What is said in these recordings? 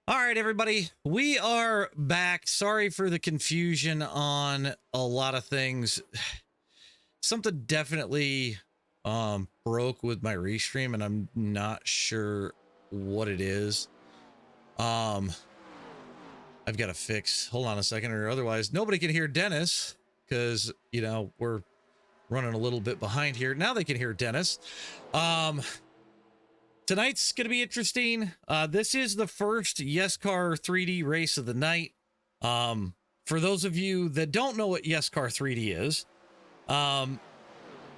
All right, everybody, we are back. Sorry for the confusion on a lot of things. Something definitely broke with my restream, and I'm not sure what it is. I've got to fix. Hold on a second, or otherwise nobody can hear Dennis because, you know, we're running a little bit behind here. Now they can hear Dennis. Tonight's going to be interesting. This is the first Yescar 3D race of the night. For those of you that don't know what Yescar 3D is,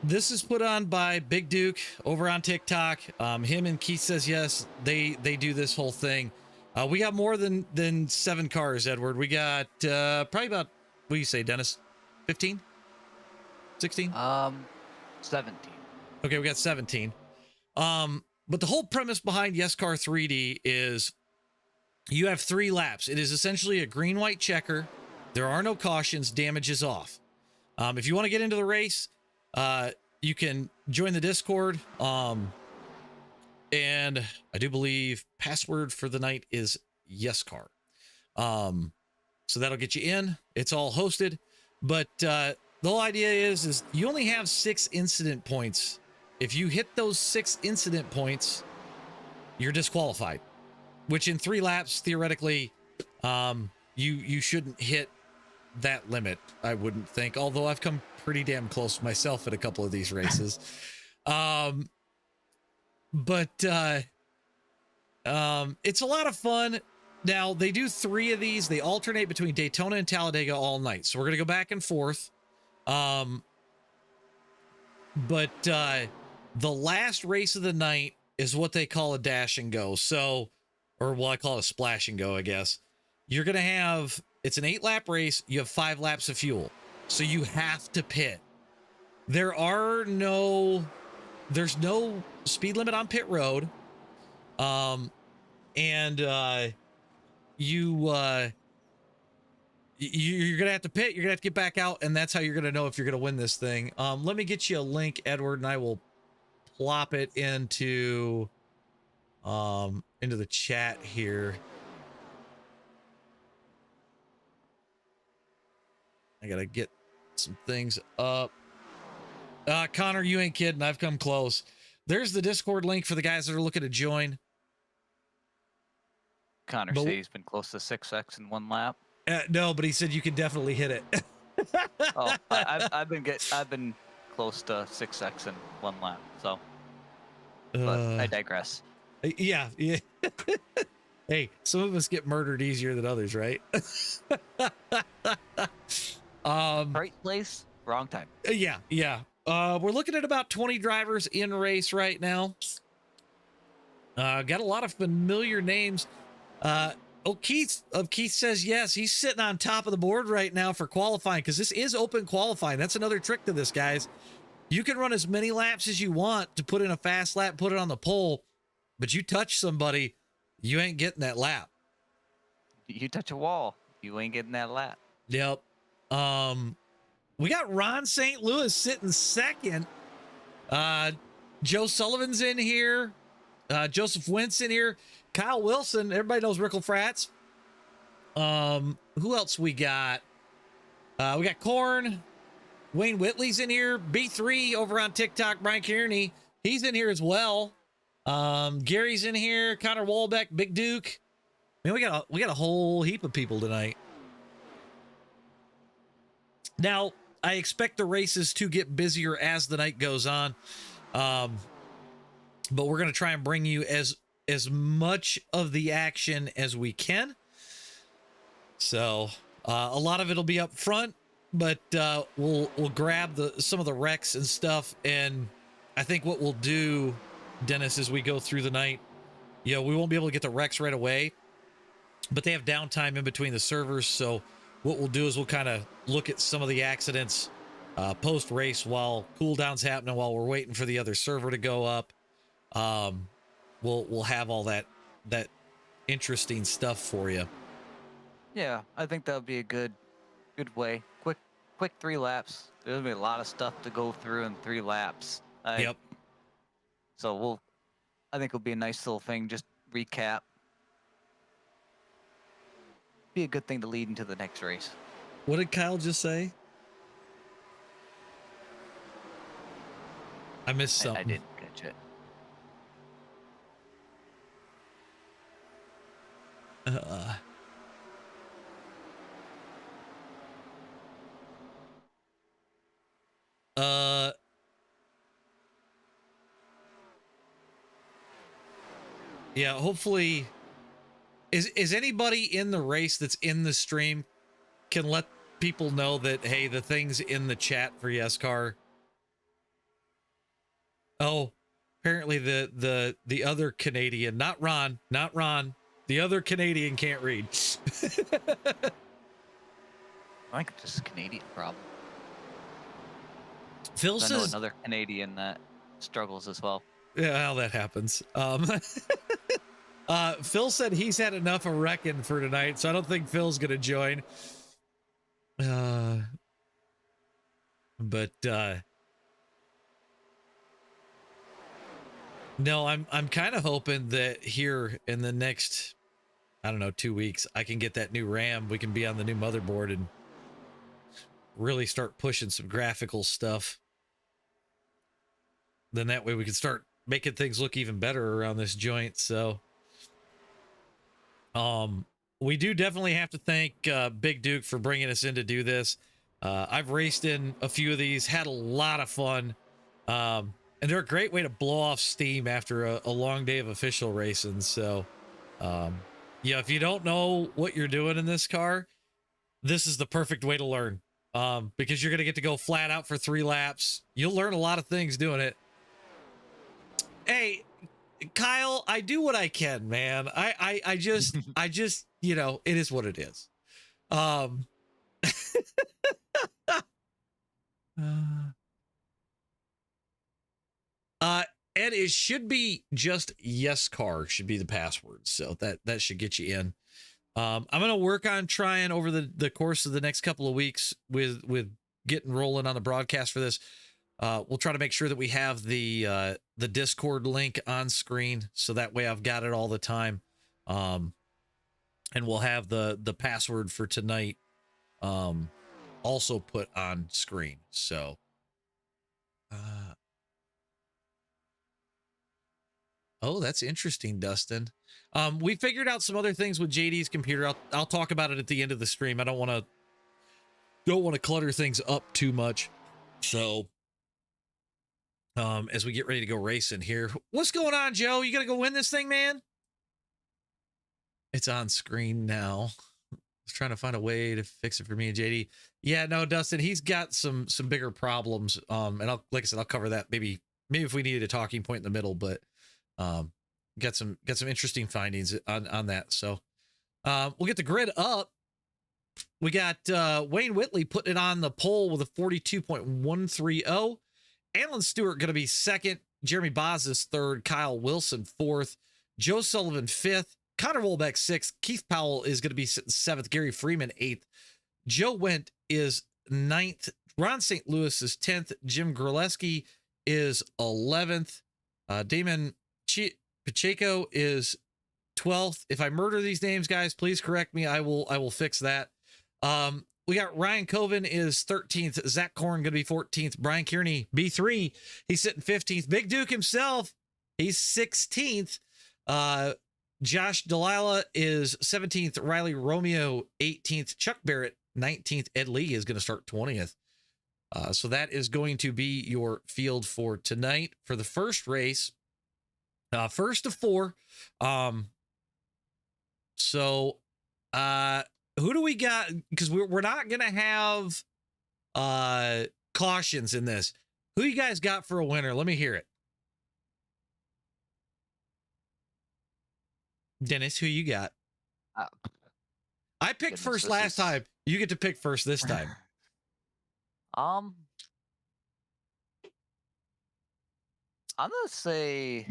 this is put on by Big Duke over on TikTok. Him and Keith Says Yes, they do this whole thing. We got more than 7 cars, Edward. We got probably about, what do you say, Dennis? 15? 16? 17. Okay, we got 17. But the whole premise behind Yescar 3D is you have 3 laps. It is essentially a green-white checker. There are no cautions. Damage is off. If you want to get into the race, you can join the Discord. And I do believe password for the night is Yescar. So that'll get you in. It's all hosted. But the whole idea is you only have 6 incident points. If you hit those 6 incident points, you're disqualified, which in 3 laps, theoretically, you shouldn't hit that limit, I wouldn't think, although I've come pretty damn close myself at a couple of these races. It's a lot of fun. Now, they do 3 of these. They alternate between Daytona and Talladega all night. So we're going to go back and forth. The last race of the night is what they call a dash and go. So, or what I call a splash and go, I guess. You're going to have, it's an 8-lap race. You have 5 laps of fuel. So you have to pit. There's no speed limit on pit road. You're going to have to pit. You're going to have to get back out. And that's how you're going to know if you're going to win this thing. Let me get you a link, Edward, and I will plop it into the chat here. I gotta get some things up. Connor, you ain't kidding. I've come close. There's the Discord link for the guys that are looking to join. Connor said he's been close to 6x in 1 lap. No, but he said you can definitely hit it. Oh, I've been close to 6x in 1 lap. So, but I digress. Yeah. Hey, some of us get murdered easier than others, right? Right place, wrong time. Yeah. We're looking at about 20 drivers in race right now. Got a lot of familiar names. Keith Says Yes. He's sitting on top of the board right now for qualifying because this is open qualifying. That's another trick to this, guys. You can run as many laps as you want to put in a fast lap, put it on the pole, but you touch somebody, you ain't getting that lap. You touch a wall, you ain't getting that lap. Yep. We got Ron St. Louis sitting second. Joe Sullivan's in here. Joseph Wentz in here. Kyle Wilson. Everybody knows Rickle Frats. Who else we got? We got Korn. Wayne Whitley's in here. B3 over on TikTok. Brian Kearney. He's in here as well. Gary's in here. Connor Walbeck. Big Duke. Man, we got a whole heap of people tonight. Now, I expect the races to get busier as the night goes on. But we're going to try and bring you as much of the action as we can. So, a lot of it'll be up front, but we'll grab some of the wrecks and stuff. And I think what we'll do, Dennis, as we go through the night, we won't be able to get the wrecks right away, but they have downtime in between the servers. So what we'll do is we'll kind of look at some of the accidents post-race while cooldown's happening, while we're waiting for the other server to go up. We'll have all that interesting stuff for you. Yeah, I think that would be a good way. Quick 3 laps. There'll be a lot of stuff to go through in 3 laps. Yep. So I think it'll be a nice little thing. Just recap. be a good thing to lead into the next race. What did Kyle just say? I missed something. I didn't catch it. Yeah, hopefully is anybody in the race that's in the stream can let people know that, hey, the thing's in the chat for Yescar. Oh, apparently the other Canadian, not Ron, the other Canadian can't read. I think it's just a Canadian problem. Phil I know says another Canadian that struggles as well. yeah, well, that happens. Phil said he's had enough of wrecking for tonight, so I don't think Phil's gonna join. No, I'm kind of hoping that here in the next, I don't know, 2 weeks, I can get that new RAM. We can be on the new motherboard and really start pushing some graphical stuff. Then that way we can start making things look even better around this joint. So, we do definitely have to thank Big Duke for bringing us in to do this. I've raced in a few of these, had a lot of fun. And they're a great way to blow off steam after a long day of official racing. So, yeah, if you don't know what you're doing in this car, this is the perfect way to learn. Because you're going to get to go flat out for 3 laps. You'll learn a lot of things doing it. Hey, Kyle, I do what I can, man. I just, you know, it is what it is. And it should be just Yescar should be the password. So that should get you in. I'm going to work on trying over the course of the next couple of weeks with getting rolling on the broadcast for this. We'll try to make sure that we have the Discord link on screen. So that way I've got it all the time. And we'll have the password for tonight also put on screen. So, oh, that's interesting, Dustin. We figured out some other things with JD's computer. I'll talk about it at the end of the stream. I don't want to clutter things up too much. So, as we get ready to go racing here, what's going on, Joe? You gonna go win this thing, man? It's on screen now. I was trying to find a way to fix it for me and JD. Yeah, no, Dustin, he's got some bigger problems. And like I said, I'll cover that maybe if we needed a talking point in the middle, but got some interesting findings on that. So we'll get the grid up. We got Wayne Whitley putting it on the pole with a 42.130. Alan Stewart going to be second. Jeremy Bozis third. Kyle Wilson fourth. Joe Sullivan fifth. Connor Wolbeck sixth. Keith Powell is going to be seventh. Gary Freeman eighth. Joe Wendt is ninth. Ron St. Louis is 10th. Jim Graleski is 11th. Damon Pacheco is 12th. If I murder these names, guys, please correct me. I will fix that. We got Ryan Coven is 13th. Zach Korn going to be 14th. Brian Kearney, B3. He's sitting 15th. Big Duke himself, he's 16th. Josh Delilah is 17th. Riley Romeo, 18th. Chuck Barrett, 19th. Ed Lee is going to start 20th. So that is going to be your field for tonight for the first race. First of 4. Who do we got? Because we're not going to have cautions in this. Who you guys got for a winner? Let me hear it. Dennis, who you got? I picked first last time. You get to pick first this time. I'm gonna say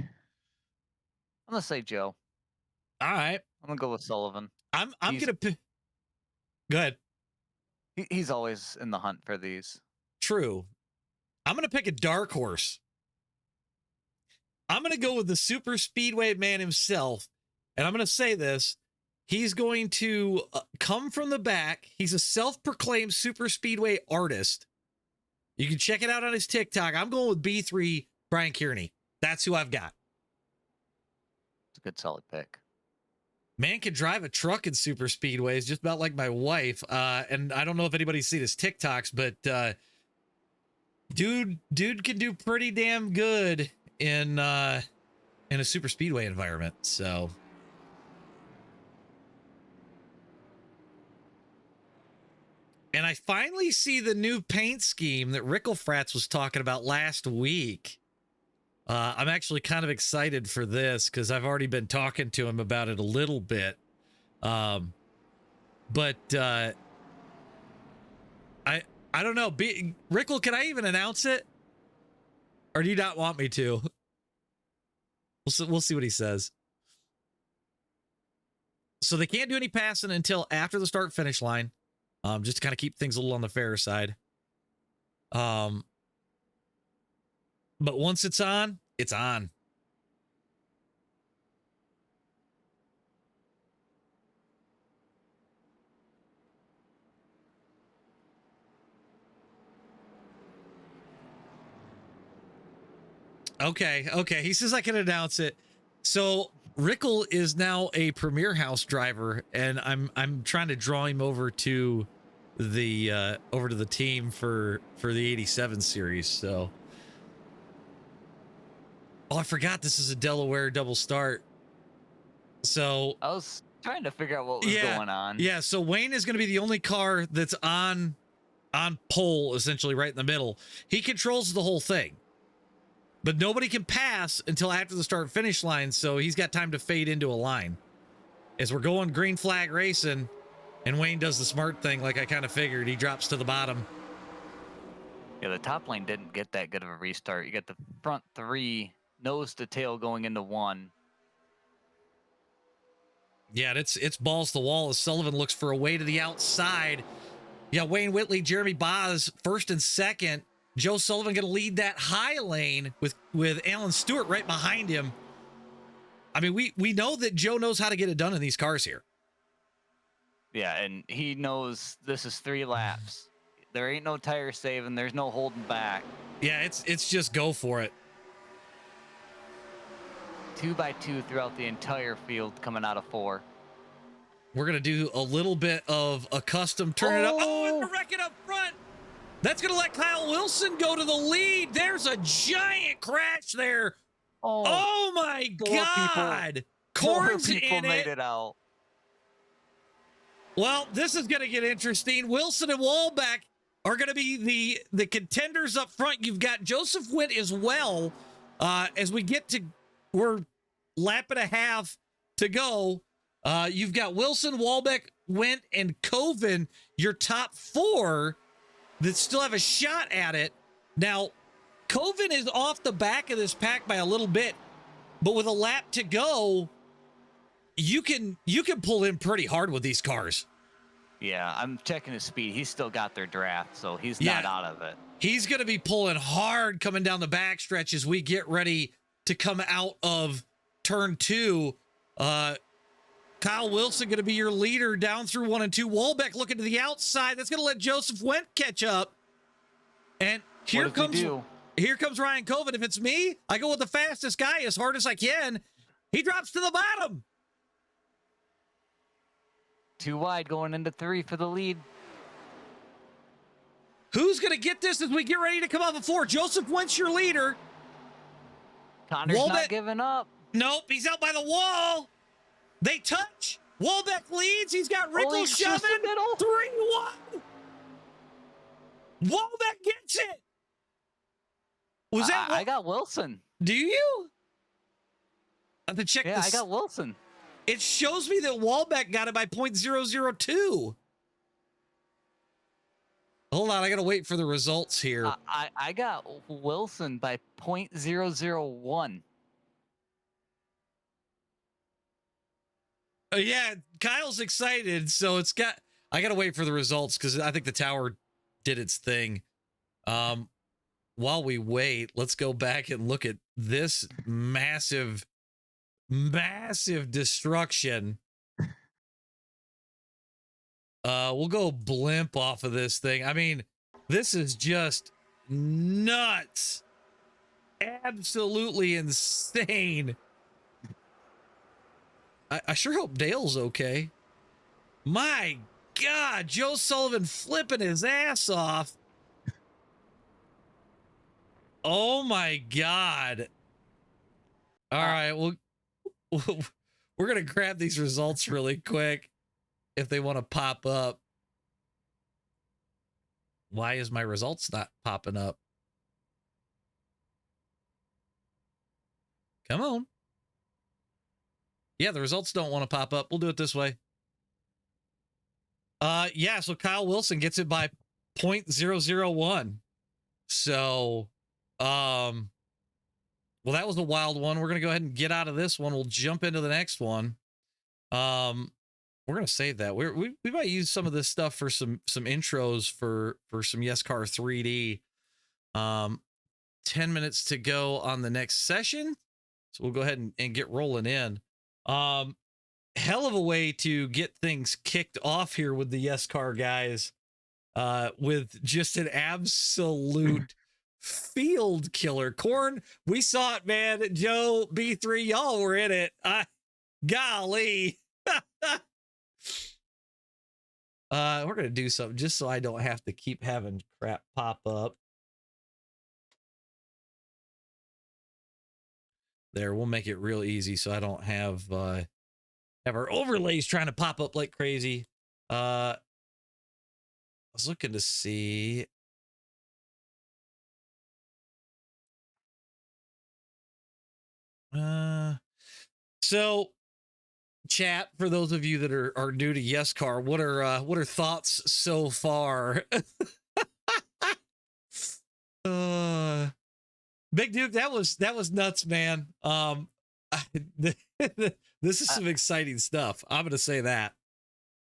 Joe. All right. I'm gonna go with Sullivan. I'm gonna pick. Go ahead. He's always in the hunt for these. True. I'm gonna pick a dark horse. I'm gonna go with the super speedway man himself, and I'm gonna say this: he's going to come from the back. He's a self-proclaimed super speedway artist. You can check it out on his TikTok. I'm going with B3 Brian Kearney. That's who I've got. It's a good solid pick. Man can drive a truck in super speedways, just about like my wife. And I don't know if anybody's seen his TikToks, but dude can do pretty damn good in a super speedway environment. So and I finally see the new paint scheme that Ricklefrats was talking about last week. I'm actually kind of excited for this because I've already been talking to him about it a little bit. But I don't know. Rickle, can I even announce it? Or do you not want me to? We'll see what he says. So they can't do any passing until after the start finish line. Just to kind of keep things a little on the fairer side. But once it's on, it's on. Okay. He says I can announce it. So Rickle is now a Premier House driver, and I'm trying to draw him over to the team for the 87 series. So, oh, I forgot this is a Delaware double start. So I was trying to figure out what was going on. Yeah, so Wayne is going to be the only car that's on pole, essentially right in the middle. He controls the whole thing. But nobody can pass until after the start finish line, so he's got time to fade into a line. As we're going green flag racing, and Wayne does the smart thing like I kind of figured. He drops to the bottom. Yeah, the top lane didn't get that good of a restart. You got the front three, nose to tail going into one. Yeah, it's balls to the wall as Sullivan looks for a way to the outside. Yeah, Wayne Whitley, Jeremy Boz, first and second. Joe Sullivan going to lead that high lane with Alan Stewart right behind him. I mean, we know that Joe knows how to get it done in these cars here. Yeah, and he knows this is 3 laps. There ain't no tire saving. There's no holding back. Yeah, it's just go for it. 2 by 2 throughout the entire field coming out of 4. We're going to do a little bit of a custom turn it up. Oh, and we're wrecking up front. That's going to let Kyle Wilson go to the lead. There's a giant crash there. Oh my God. Corn's in made it out. Well, this is going to get interesting. Wilson and Wallbeck are going to be the contenders up front. You've got Joseph Witt as well. As we get to, we're lap and a half to go. You've got Wilson, Wallbeck, Went, and Coven, your top 4 that still have a shot at it. Now, Coven is off the back of this pack by a little bit, but with a lap to go, you can pull in pretty hard with these cars. Yeah, I'm checking his speed. He's still got their draft, so he's not out of it. He's going to be pulling hard coming down the backstretch as we get ready to come out of turn 2. Kyle Wilson going to be your leader down through 1 and 2. Wallbeck looking to the outside. That's going to let Joseph Went catch up. And here comes Ryan Coven. If it's me, I go with the fastest guy as hard as I can. He drops to the bottom. 2 wide going into 3 for the lead. Who's going to get this as we get ready to come off of 4? Joseph Wentz, your leader. Connor's not giving up. Nope, he's out by the wall. They touch. Wallbeck leads. He's got Rickle shoving. 3-1. Wallbeck gets it. Was that? I got Wilson. Do you? I have to check this. Yeah, I got Wilson. It shows me that Wallbeck got it by 0.002. Hold on, I gotta wait for the results here. I got Wilson by 0.001. Yeah, Kyle's excited, so I gotta wait for the results because I think the tower did its thing. While we wait, let's go back and look at this massive destruction We'll go blimp off of this thing. I mean, this is just nuts. Absolutely insane. I sure hope Dale's okay. My God, Joe Sullivan flipping his ass off. Oh my God. All right, well, we're going to grab these results really quick if they want to pop up. Why is my results not popping up? Come on. Yeah, the results don't want to pop up. We'll do it this way. Yeah, so Kyle Wilson gets it by 0.001. So, well, that was a wild one. We're going to go ahead and get out of this one. We'll jump into the next one. We're going to save that. We might use some of this stuff for some intros for some Yescar 3D. 10 minutes to go on the next session. So we'll go ahead and get rolling in. Hell of a way to get things kicked off here with the Yescar guys, with just an absolute field killer. Corn, we saw it, man. Joe, B3, y'all were in it. Golly. We're gonna do something just so I don't have to keep having crap pop up. There, we'll make it real easy so I don't have our overlays trying to pop up like crazy. I was looking to see. So chat, for those of you that are new to Yescar, what are thoughts so far? Big Duke, that was nuts, man. This is some exciting stuff. I'm gonna say that.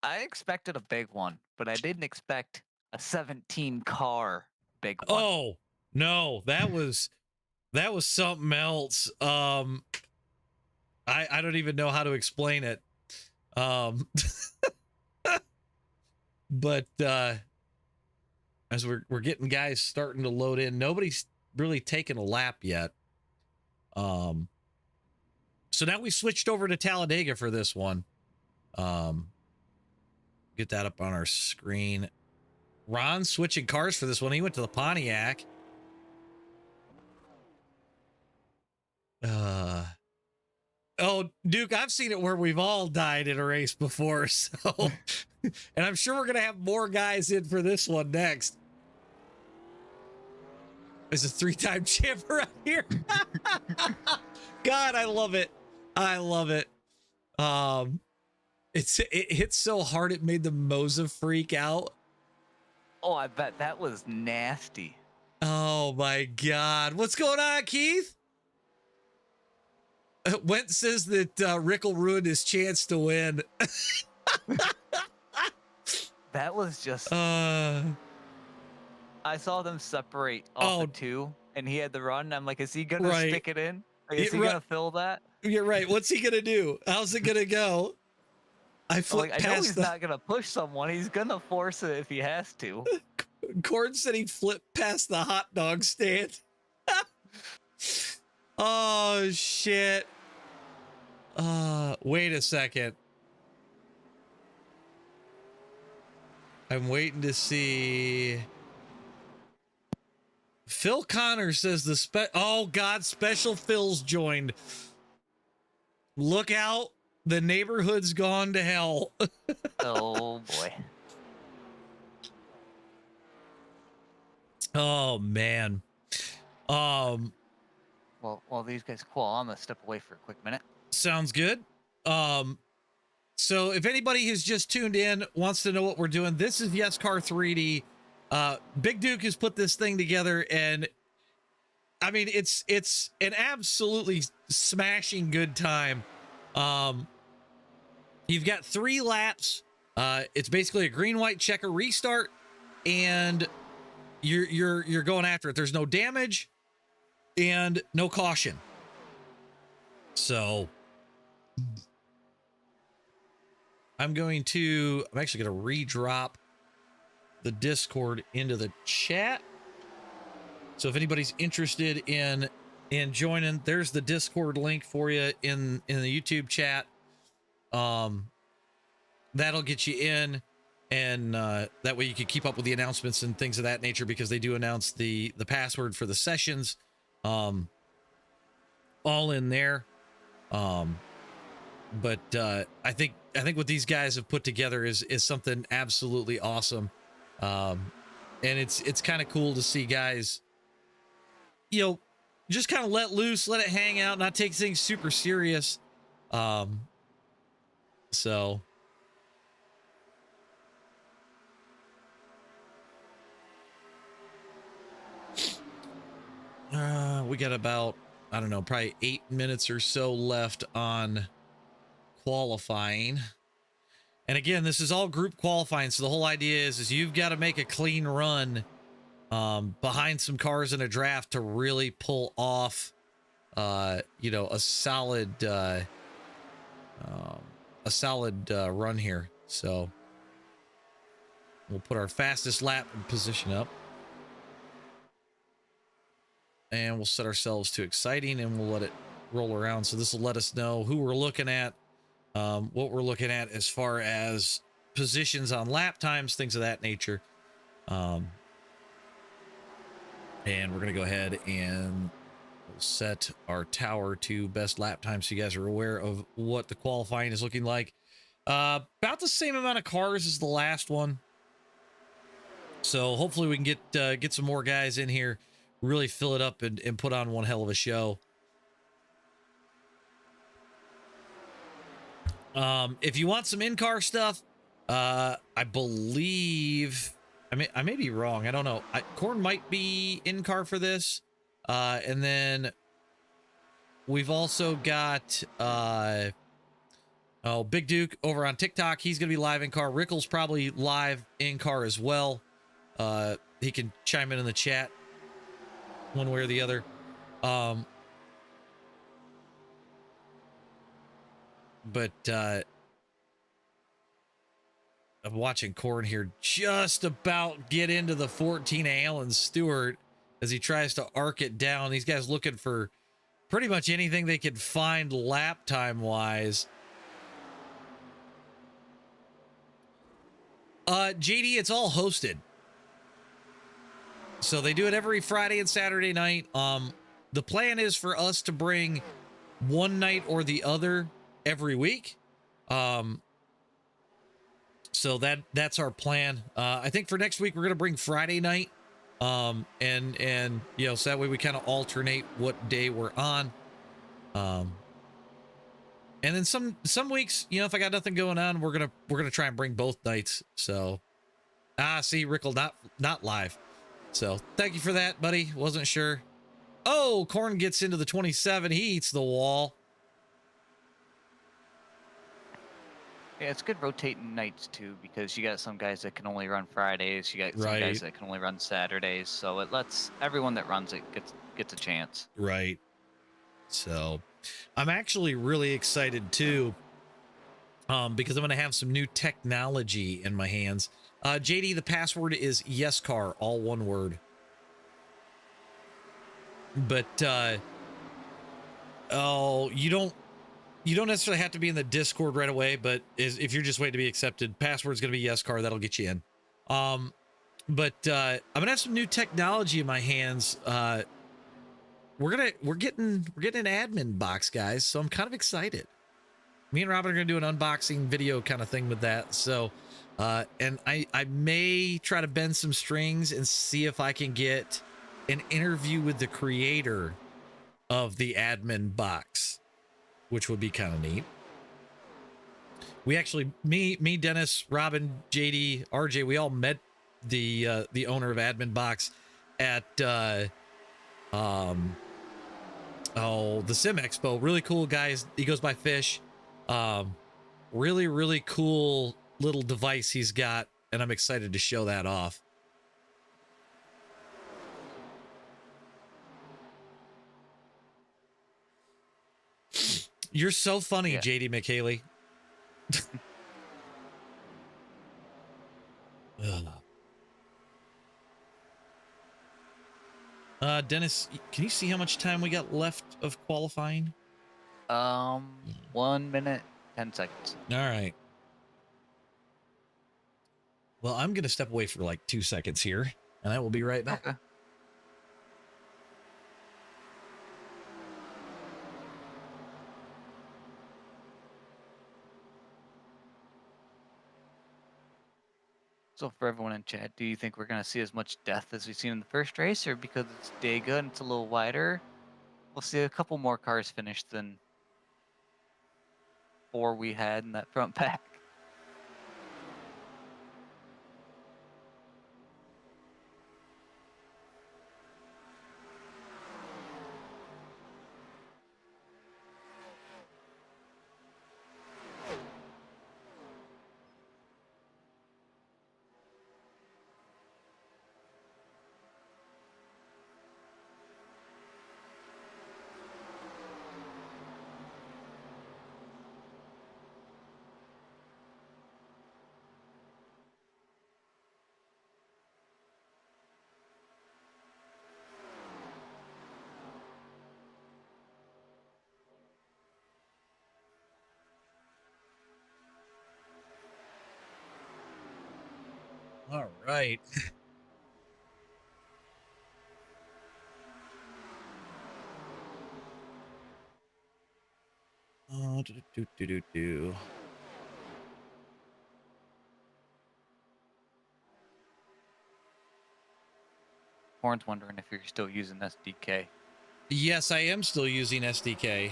I expected a big one, but I didn't expect a 17 car big one. Oh no, that was something else. I don't even know how to explain it. But as we're getting guys starting to load in, nobody's really taken a lap yet. So now we switched over to Talladega for this one. Get that up on our screen. Ron switching cars for this one. He went to the Pontiac. Oh, Duke, I've seen it where we've all died in a race before. So, and I'm sure we're going to have more guys in for this one next. There's a 3-time champ right here. God, I love it. I love it. It hit so hard it made the Moza freak out. Oh, I bet that was nasty. Oh my God. What's going on, Keith? Went says that Rickle ruined his chance to win. That was just... I saw them separate off the two, and he had the run. I'm like, is he going to stick it in? Like, is he going to fill that? You're right. What's he going to do? How's it going to go? I know he's not going to push someone. He's going to force it if he has to. Cord said he flipped past the hot dog stand. Oh, shit. Wait a second. I'm waiting to see... Phil Connor says oh God, Special Phil's joined. Look out, the neighborhood's gone to hell. Oh boy. Oh man. Well, these guys cool. I'm gonna step away for a quick minute. Sounds good. So if anybody has just tuned in, wants to know what we're doing, this is Yescar 3D. Big Duke has put this thing together, and I mean, it's an absolutely smashing good time. You've got 3 laps. It's basically a green, white, checker restart, and you're going after it. There's no damage and no caution. So I'm actually going to redrop the Discord into the chat. So if anybody's interested in joining, there's the Discord link for you in the YouTube chat. That'll get you in, and that way you can keep up with the announcements and things of that nature, because they do announce the password for the sessions, all in there. But I think what these guys have put together is something absolutely awesome. And it's kind of cool to see guys, just kind of let loose, let it hang out, not take things super serious. So we got about, I don't know, probably 8 minutes or so left on qualifying. And again, this is all group qualifying, so the whole idea is you've got to make a clean run behind some cars in a draft to really pull off a solid run here. So we'll put our fastest lap position up, and we'll set ourselves to exciting, and we'll let it roll around. So this will let us know who we're looking at, what we're looking at as far as positions on lap times, things of that nature. And we're going to go ahead and we'll set our tower to best lap time, so you guys are aware of what the qualifying is looking like. About the same amount of cars as the last one. So hopefully we can get some more guys in here, really fill it up and put on one hell of a show. If you want some in-car stuff, I believe, I may be wrong. I don't know. Corn might be in-car for this. And then we've also got, Big Duke over on TikTok. He's going to be live in-car. Rickle's probably live in-car as well. He can chime in the chat one way or the other. But I'm watching Corn here just about get into the 14 Alan Stewart as he tries to arc it down. These guys looking for pretty much anything they can find lap time wise. JD, it's all hosted. So they do it every Friday and Saturday night. The plan is for us to bring one night or the other every week. So that's our plan. I think for next week we're gonna bring Friday night. And so that way we kind of alternate what day we're on. And then some weeks, if I got nothing going on, we're gonna try and bring both nights. So see, Rickle not live. So thank you for that, buddy. Wasn't sure. Oh, Corn gets into the 27. He eats the wall. Yeah, it's good rotating nights too, because you got some guys that can only run Fridays. You got some guys that can only run Saturdays. So it lets everyone that runs it gets a chance. Right. So I'm actually really excited too, because I'm going to have some new technology in my hands. JD, the password is Yescar, all one word. But you don't necessarily have to be in the Discord right away, but if you're just waiting to be accepted, password's going to be Yescar. That'll get you in. But I'm gonna have some new technology in my hands. We're getting an admin box, guys. So I'm kind of excited. Me and Robin are gonna do an unboxing video kind of thing with that. So, and I may try to bend some strings and see if I can get an interview with the creator of the admin box, which would be kind of neat. We actually, me, Dennis, Robin, JD, RJ, we all met the owner of Admin Box at the Sim Expo. Really cool guys. He goes by Fish. Really cool little device he's got, and I'm excited to show that off. You're so funny, yeah. JD McHaley. Ugh. Dennis, can you see how much time we got left of qualifying? 1 minute, 10 seconds. All right. Well, I'm going to step away for like 2 seconds here, and I will be right back. Okay. So for everyone in chat, do you think we're going to see as much death as we've seen in the first race, or because it's Dega and it's a little wider, we'll see a couple more cars finish than 4 we had in that front pack? All right. Oh, do. Warren's wondering if you're still using SDK. Yes, I am still using SDK. They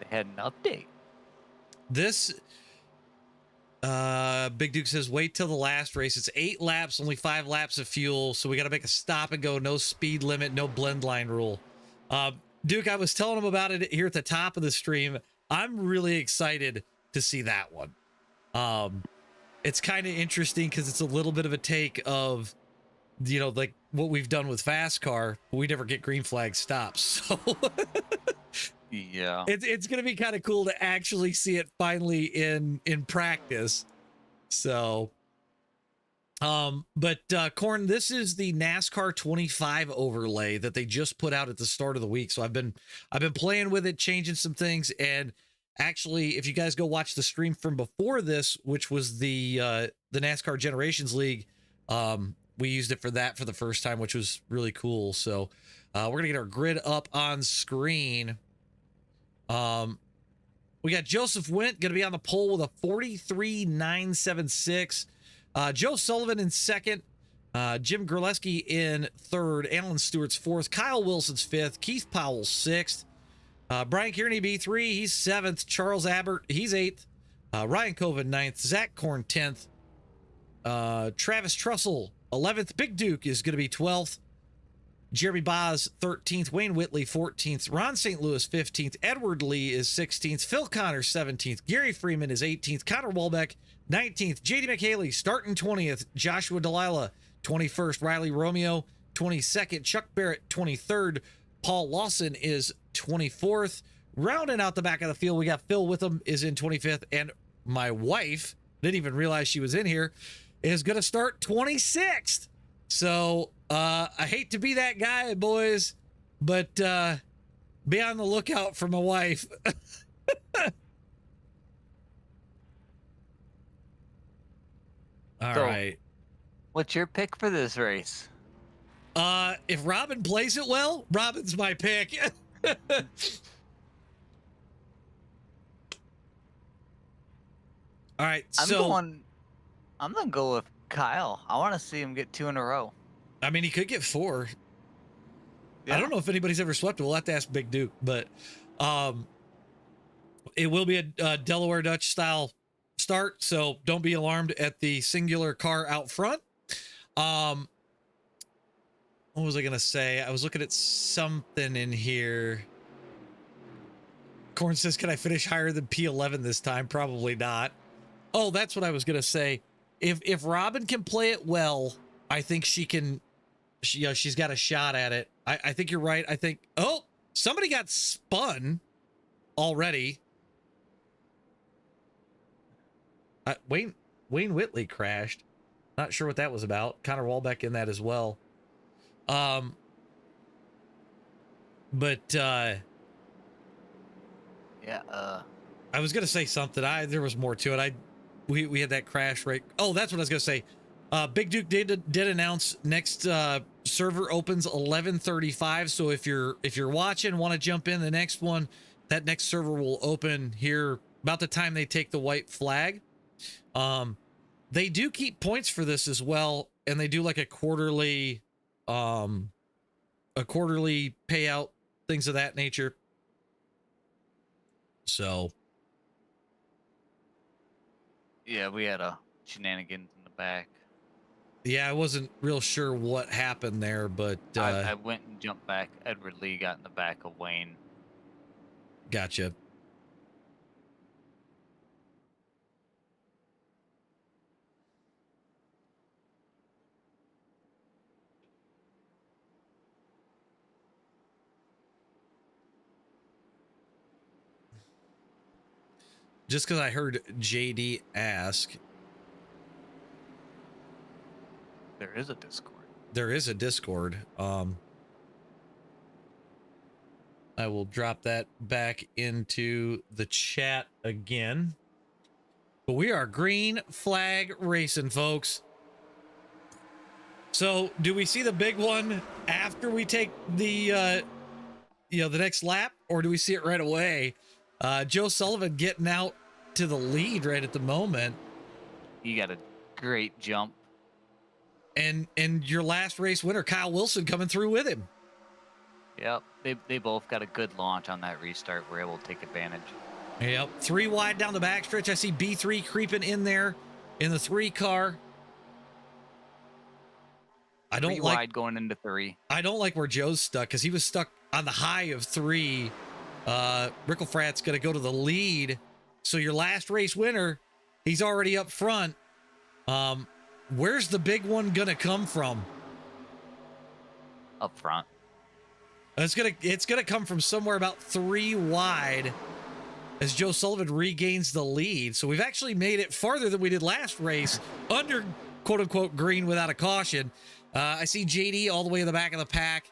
had an update. This Big Duke says wait till the last race. It's 8 laps, only 5 laps of fuel, so we got to make a stop and go. No speed limit, no blend line rule. Duke, I was telling him about it here at the top of the stream. I'm really excited to see that one. It's kind of interesting because it's a little bit of a take of, you know, like what we've done with fast car. We never get green flag stops, so Yeah. it's gonna be kind of cool to actually see it finally in practice. So but Corn, this is the NASCAR 25 overlay that they just put out at the start of the week. So I've been playing with it, changing some things, and actually, if you guys go watch the stream from before this, which was the NASCAR Generations League, we used it for that for the first time, which was really cool. So we're gonna get our grid up on screen. We got Joseph Wint gonna be on the pole with a 43.976. Joe Sullivan in second, Jim Gerleski in third, Alan Stewart's fourth, Kyle Wilson's fifth, Keith Powell sixth, Brian Kearney B3, he's seventh, Charles Abbott, he's eighth, Ryan Coven ninth, Zach Korn 10th, Travis Trussell 11th, Big Duke is going to be 12th, Jeremy Boz 13th, Wayne Whitley 14th, Ron St. Louis 15th, Edward Lee is 16th, Phil Connor 17th, Gary Freeman is 18th, Connor Walbeck 19th, JD McHaley starting 20th, Joshua Delilah 21st, Riley Romeo 22nd, Chuck Barrett 23rd, Paul Lawson is 24th. Rounding out the back of the field, we got Phil Witham is in 25th, and my wife, didn't even realize she was in here, is going to start 26th. So I hate to be that guy, boys, but be on the lookout for my wife. All right. What's your pick for this race? If Robin plays it well, Robin's my pick. All right, I'm gonna go with Kyle. I want to see him get 2 in a row. I mean, he could get 4. Yeah. I don't know if anybody's ever swept it. We'll have to ask Big Duke, but it will be a Delaware Dutch style start, so don't be alarmed at the singular car out front. What was I gonna say? I was looking at something in here. Corn says, can I finish higher than P11 this time? Probably not. Oh, that's what I was gonna say. If Robin can play it well, I think she can. She's got a shot at it. I think you're right. I think. Oh, somebody got spun already. Wayne Whitley crashed. Not sure what that was about. Connor Wallbeck in that as well. But Yeah. I was gonna say something. There was more to it. We had that crash right. Oh, that's what I was gonna say. Big Duke did announce next server opens 11:35. So if you're watching, want to jump in the next one, that next server will open here about the time they take the white flag. They do keep points for this as well, and they do like a quarterly payout, things of that nature. So Yeah, we had a shenanigans in the back. yeah, I wasn't real sure what happened there, but I went and jumped back. Edward Lee got in the back of Wayne. Gotcha. Just because I heard JD ask. There is a Discord. There is a Discord. I will drop that back into the chat again. But we are green flag racing, folks. So do we see the big one after we take the the next lap, or do we see it right away? Joe Sullivan getting out to the lead right at the moment. He got a great jump. And your last race winner, Kyle Wilson, coming through with him. Yep, they both got a good launch on that restart. We're able to take advantage. Yep, 3 wide down the backstretch. I see B3 creeping in there in the 3 car. I don't 3 like wide going into 3. I don't like where Joe's stuck, because he was stuck on the high of 3. Ricklefrat's going to go to the lead. So your last race winner, he's already up front. Where's the big one going to come from? Up front. It's gonna come from somewhere about 3 wide as Joe Sullivan regains the lead. So we've actually made it farther than we did last race under quote unquote green without a caution. I see JD all the way in the back of the pack.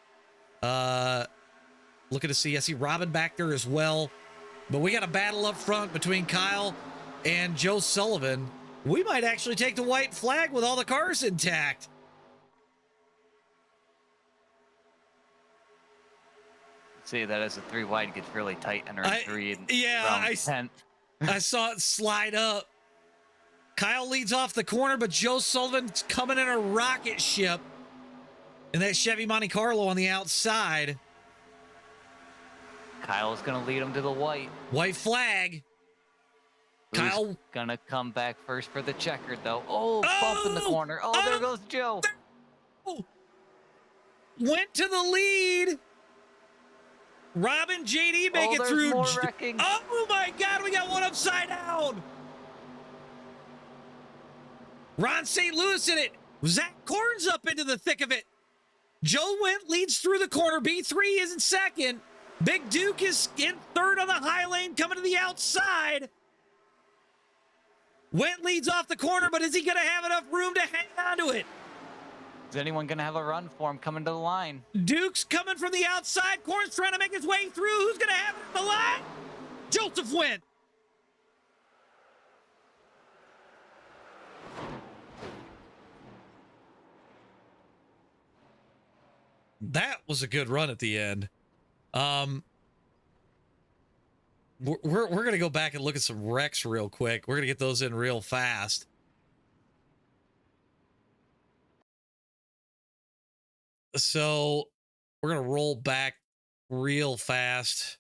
Looking to see, I see Robin back there as well. But we got a battle up front between Kyle and Joe Sullivan. We might actually take the white flag with all the cars intact. See that as a 3 wide gets really tight entering 3 and yeah, 10th. I saw it slide up. Kyle leads off the corner, but Joe Sullivan's coming in a rocket ship in that Chevy Monte Carlo on the outside. Kyle's gonna lead him to the white. White flag. Who's Kyle gonna come back first for the checkered though. Oh, bump in the corner. Oh, there goes Joe. Went to the lead. Robin, JD make it through. More wrecking. Oh my God, we got one upside down. Ron St. Louis in it. Zach Corns up into the thick of it. Joe Went leads through the corner. B3 is in second. Big Duke is in third on the high lane, coming to the outside. Went leads off the corner, but is he going to have enough room to hang on to it? Is anyone going to have a run for him coming to the line? Duke's coming from the outside. Corn's trying to make his way through. Who's going to have it at the line? Joseph Went. That was a good run at the end. We're going to go back and look at some wrecks real quick. We're going to get those in real fast. So we're going to roll back real fast,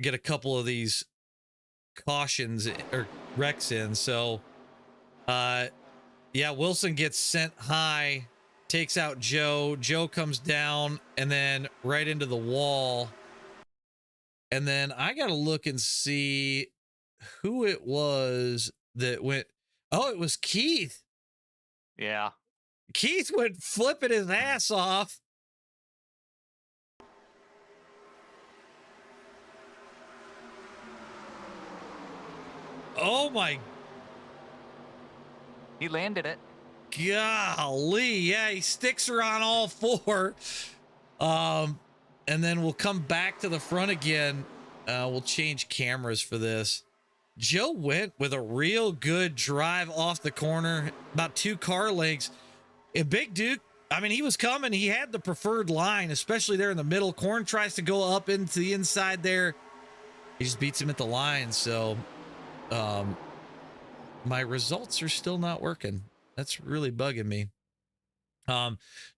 get a couple of these cautions or wrecks in. So, yeah, Wilson gets sent high, takes out Joe. Joe comes down and then right into the wall. And then I got to look and see who it was that went. Oh, it was Keith. Yeah. Keith went flipping his ass off. Oh my. He landed it. golly. Yeah, he sticks her on all four. And then we'll come back to the front again. We'll change cameras for this. Joe went with a real good drive off the corner, about 2 car lengths. And Big Duke, I mean, he was coming. He had the preferred line, especially there in the middle. Corn tries to go up into the inside there. He just beats him at the line. So my results are still not working. That's really bugging me.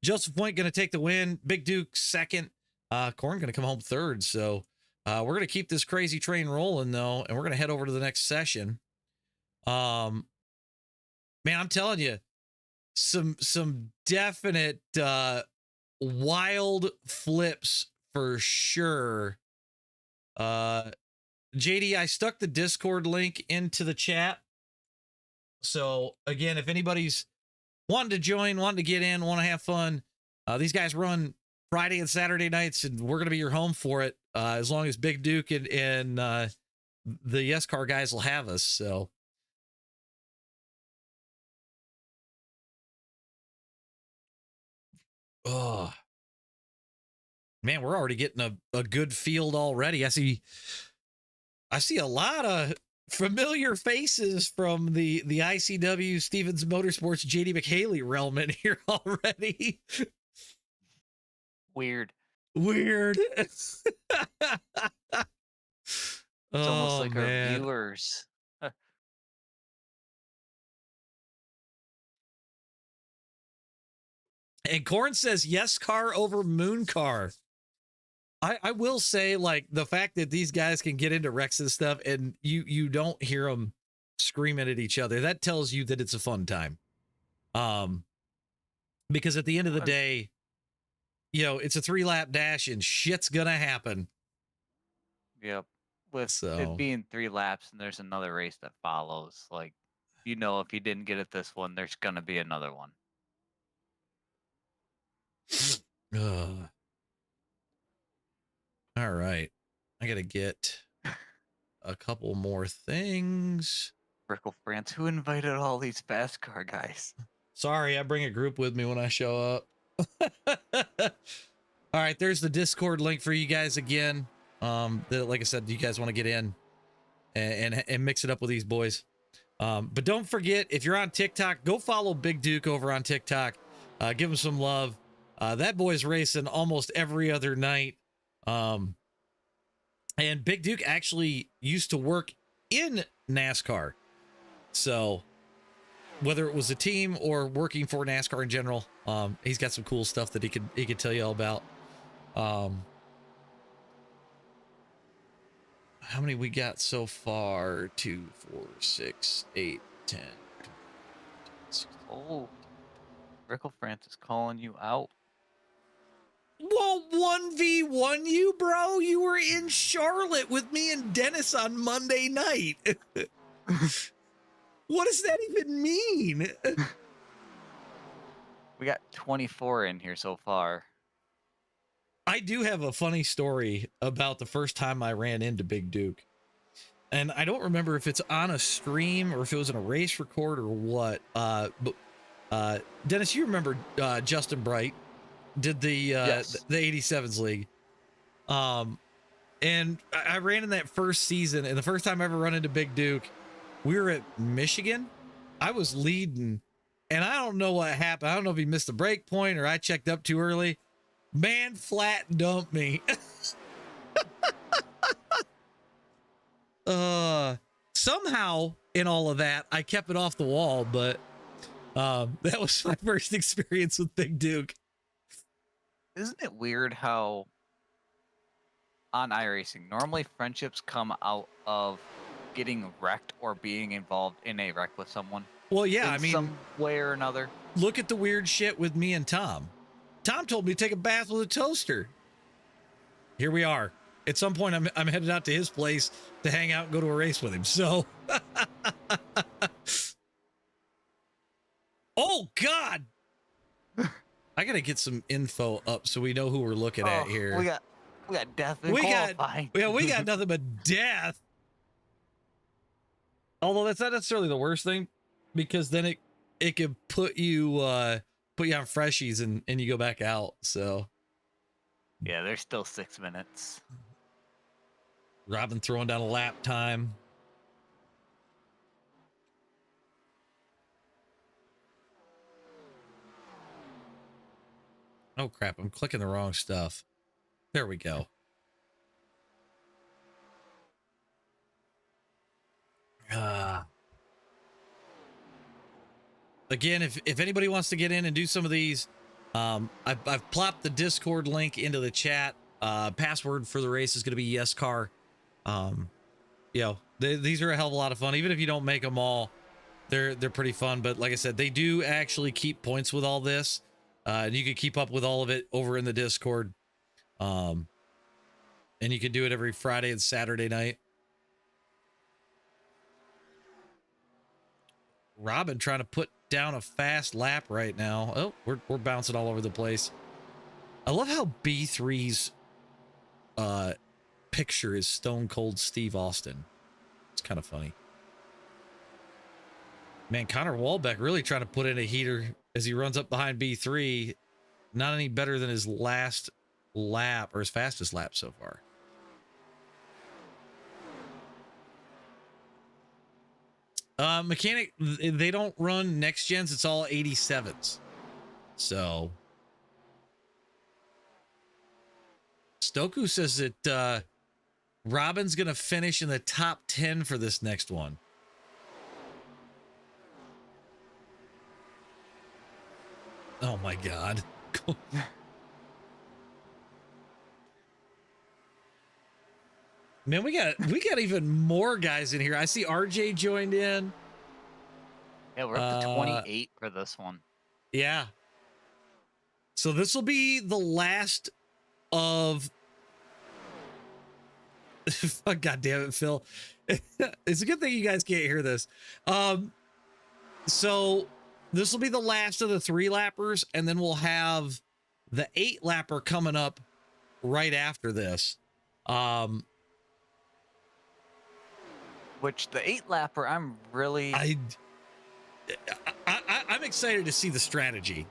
Joseph Point going to take the win. Big Duke second. Corn going to come home third. So we're going to keep this crazy train rolling, though, and we're going to head over to the next session. Man, I'm telling you, some definite wild flips for sure. JD, I stuck the Discord link into the chat. So again, if anybody's wanting to join, wanting to get in, want to have fun, these guys run Friday and Saturday nights, and we're going to be your home for it, as long as Big Duke and the Yescar guys will have us. So oh man, we're already getting a good field already. I see a lot of familiar faces from the ICW Stevens Motorsports JD McHaley realm in here already. Weird. It's Almost like our viewers. And Corn says yes car over moon car. I will say, like, the fact that these guys can get into wrecks and stuff and you don't hear them screaming at each other, that tells you that it's a fun time. Because at the end of the day, you know, it's a 3-lap dash and shit's gonna happen. Yep. With it being 3 laps and there's another race that follows, like, you know, if you didn't get it this one, there's gonna be another one. All right, I gotta get a couple more things. Brickle France, who invited all these fast car guys? Sorry, I bring a group with me when I show up. All right, there's the Discord link for you guys again. Like I said, you guys want to get in and mix it up with these boys. But don't forget, if you're on TikTok, go follow Big Duke over on TikTok. Give him some love. That boy's racing almost every other night. And Big Duke actually used to work in NASCAR. So whether it was a team or working for NASCAR in general, he's got some cool stuff that he could tell you all about. How many we got so far? 2, 4, 6, 8, 10. Oh, Brickle France is calling you out. Well, 1v1 you, bro. You were in Charlotte with me and Dennis on Monday night. What does that even mean? We got 24 in here so far. I do have a funny story about the first time I ran into Big Duke. And I don't remember if it's on a stream or if it was in a race record or what. But Dennis, you remember Justin Bright did the Yes. the 87s league. And I ran in that first season, and the first time I ever run into Big Duke, we were at Michigan. I was leading, and I don't know what happened. I don't know if he missed the break point or I checked up too early. Man, flat dumped me. Somehow in all of that, I kept it off the wall, but that was my first experience with Big Duke. Isn't it weird how on iRacing, normally friendships come out of getting wrecked or being involved in a wreck with someone? Well, yeah, in I mean, some way or another. Look at the weird shit with me and Tom. Tom told me to take a bath with a toaster. Here we are. At some point, I'm headed out to his place to hang out and go to a race with him. So, oh God, I gotta get some info up so we know who we're looking at here. We got death in qualifying. We got nothing but death. Although that's not necessarily the worst thing, because then it could put you on freshies and you go back out. So Yeah, there's still 6 minutes. Robin throwing down a lap time. Oh crap, I'm clicking the wrong stuff. There we go. Again, if anybody wants to get in and do some of these, I've plopped the Discord link into the chat. Password for the race is going to be Yescar. These are a hell of a lot of fun. Even if you don't make them all, they're pretty fun. But like I said, they do actually keep points with all this. And you can keep up with all of it over in the Discord. And you can do it every Friday and Saturday night. Robin trying to put down a fast lap right now. Oh, we're bouncing all over the place. I love how B3's picture is Stone Cold Steve Austin. It's kind of funny. Man, Connor Wahlbeck really trying to put in a heater as he runs up behind B3. Not any better than his last lap or his fastest lap so far. Mechanic, they don't run next gens. It's all 87s. So Stoku says that Robin's going to finish in the top 10 for this next one. Oh my God. Man, we got even more guys in here. I see RJ joined in. Yeah, we're up to 28 for this one. Yeah. So this will be the last of God damn it, Phil. It's a good thing you guys can't hear this. So this will be the last of the 3-lappers, and then we'll have the 8-lapper coming up right after this. Which the 8-lapper, I'm really... I'm excited to see the strategy.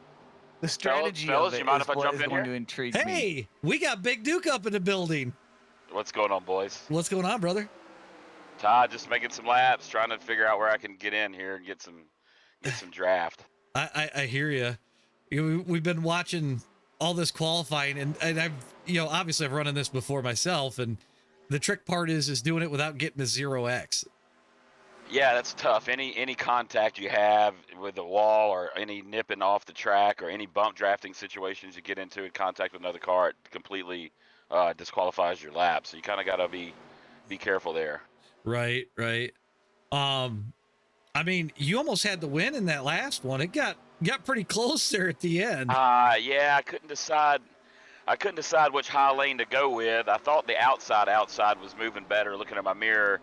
The strategy Fellas, of it you mind is if I what jump is in going here? to intrigue me. Hey, we got Big Duke up in the building. What's going on, boys? What's going on, brother? Todd, just making some laps, trying to figure out where I can get in here and get some draft. I hear you. We've been watching all this qualifying, and I've obviously I've run in this before myself, and the trick part is doing it without getting a 0x. Yeah, that's tough. Any contact you have with the wall, or any nipping off the track, or any bump drafting situations you get into in contact with another car, it completely disqualifies your lap. So you kind of got to be careful there. Right. I mean, you almost had the win in that last one. It got pretty close there at the end. Yeah, I couldn't decide which high lane to go with. I thought the outside was moving better looking at my mirror.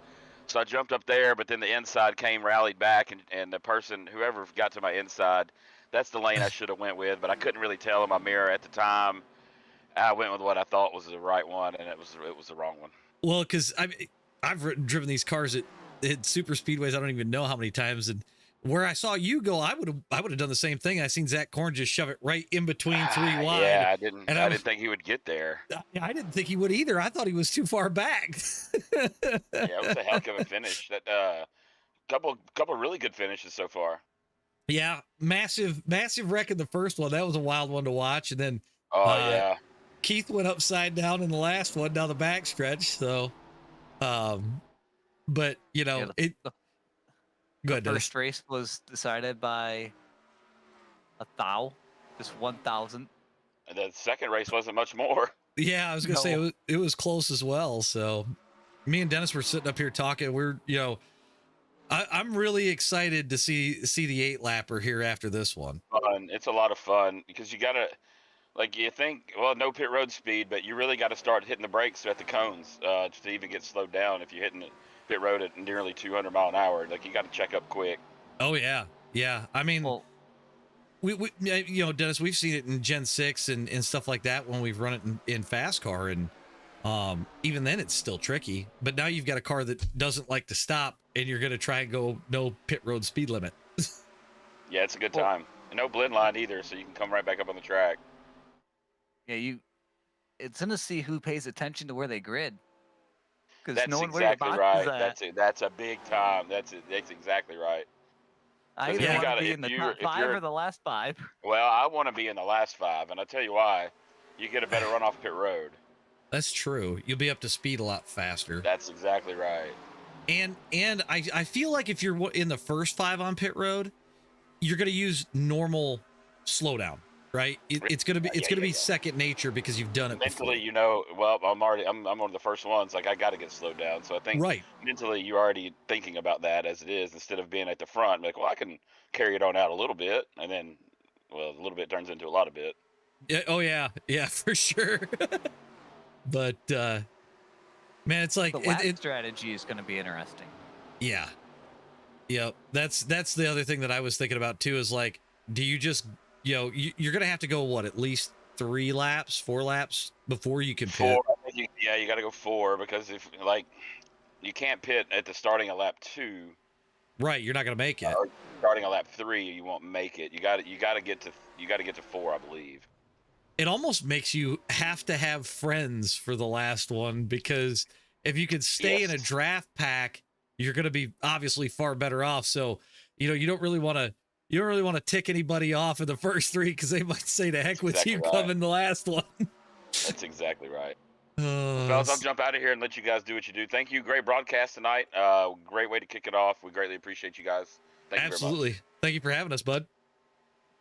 So I jumped up there, but then the inside rallied back, and the person, whoever got to my inside, that's the lane I should have went with, but I couldn't really tell in my mirror at the time. I went with what I thought was the right one, and it was the wrong one. Well, because I've driven these cars at super speedways. I don't even know how many times, and where I saw you go, I would have done the same thing. I seen Zach Korn just shove it right in between 3 wide. Yeah, I didn't think he would get there. I didn't think he would either. I thought he was too far back. Yeah, it was a heck of a finish. That couple really good finishes so far. Yeah, massive wreck in the first one. That was a wild one to watch, and then yeah, Keith went upside down in the last one down the back stretch. So, but The first race was decided by 1,000, just 1,000. And the second race wasn't much more. Yeah, I was gonna say it was close as well. So, me and Dennis were sitting up here talking. We're I'm really excited to see the 8-lapper here after this one. Fun. It's a lot of fun because you gotta, you think, well, no pit road speed, but you really got to start hitting the brakes at the cones to even get slowed down. If you're hitting it pit road at nearly 200 mile an hour, you got to check up quick. Oh yeah. I mean, we Dennis, we've seen it in Gen 6 and stuff like that when we've run it in fast car, and even then it's still tricky. But now you've got a car that doesn't like to stop, and you're gonna try and go no pit road speed limit. Yeah, it's a good Well- time. And no blend line either, so you can come right back up on the track. Yeah, it's gonna see who pays attention to where they grid. Because That's knowing where your exactly box right. is at, That's a big time. That's exactly right. I 'Cause if either you want to gotta- be if in the you're- top if 5 you're- or the last 5. Well, I want to be in the last 5, and I'll tell you why. You get a better run off pit road. That's true. You'll be up to speed a lot faster. That's exactly right. And I feel like if you're in the first 5 on pit road, you're going to use normal slowdown, right? It's going to be second nature because you've done it Mentally, before. well, I'm one of the first ones. Like, I got to get slowed down. So I think Right. mentally you're already thinking about that as it is, instead of being at the front. Like, well, I can carry it on out a little bit, and then, well, a little bit turns into a lot of bit. Yeah, oh yeah, for sure. But man, it's like The lap strategy is going to be interesting. Yeah. Yep. That's the other thing that I was thinking about too, is like, do you just, you're going to have to go what, at least 4 laps before you can pit? 4, I think you got to go 4, because if, like, you can't pit at the starting of lap 2. Right, you're not going to make it. Starting at lap 3, you won't make it. You got to get to 4, I believe. It almost makes you have to have friends for the last one, because if you could stay in a draft pack, you're going to be obviously far better off. So, you don't really want to tick anybody off in the first 3, because they might say to heck with Exactly you right. coming the last one. That's exactly right. Fellas, I'll jump out of here and let you guys do what you do. Thank you. Great broadcast tonight. Great way to kick it off. We greatly appreciate you guys. Thank you very Absolutely. much. Thank you for having us, bud.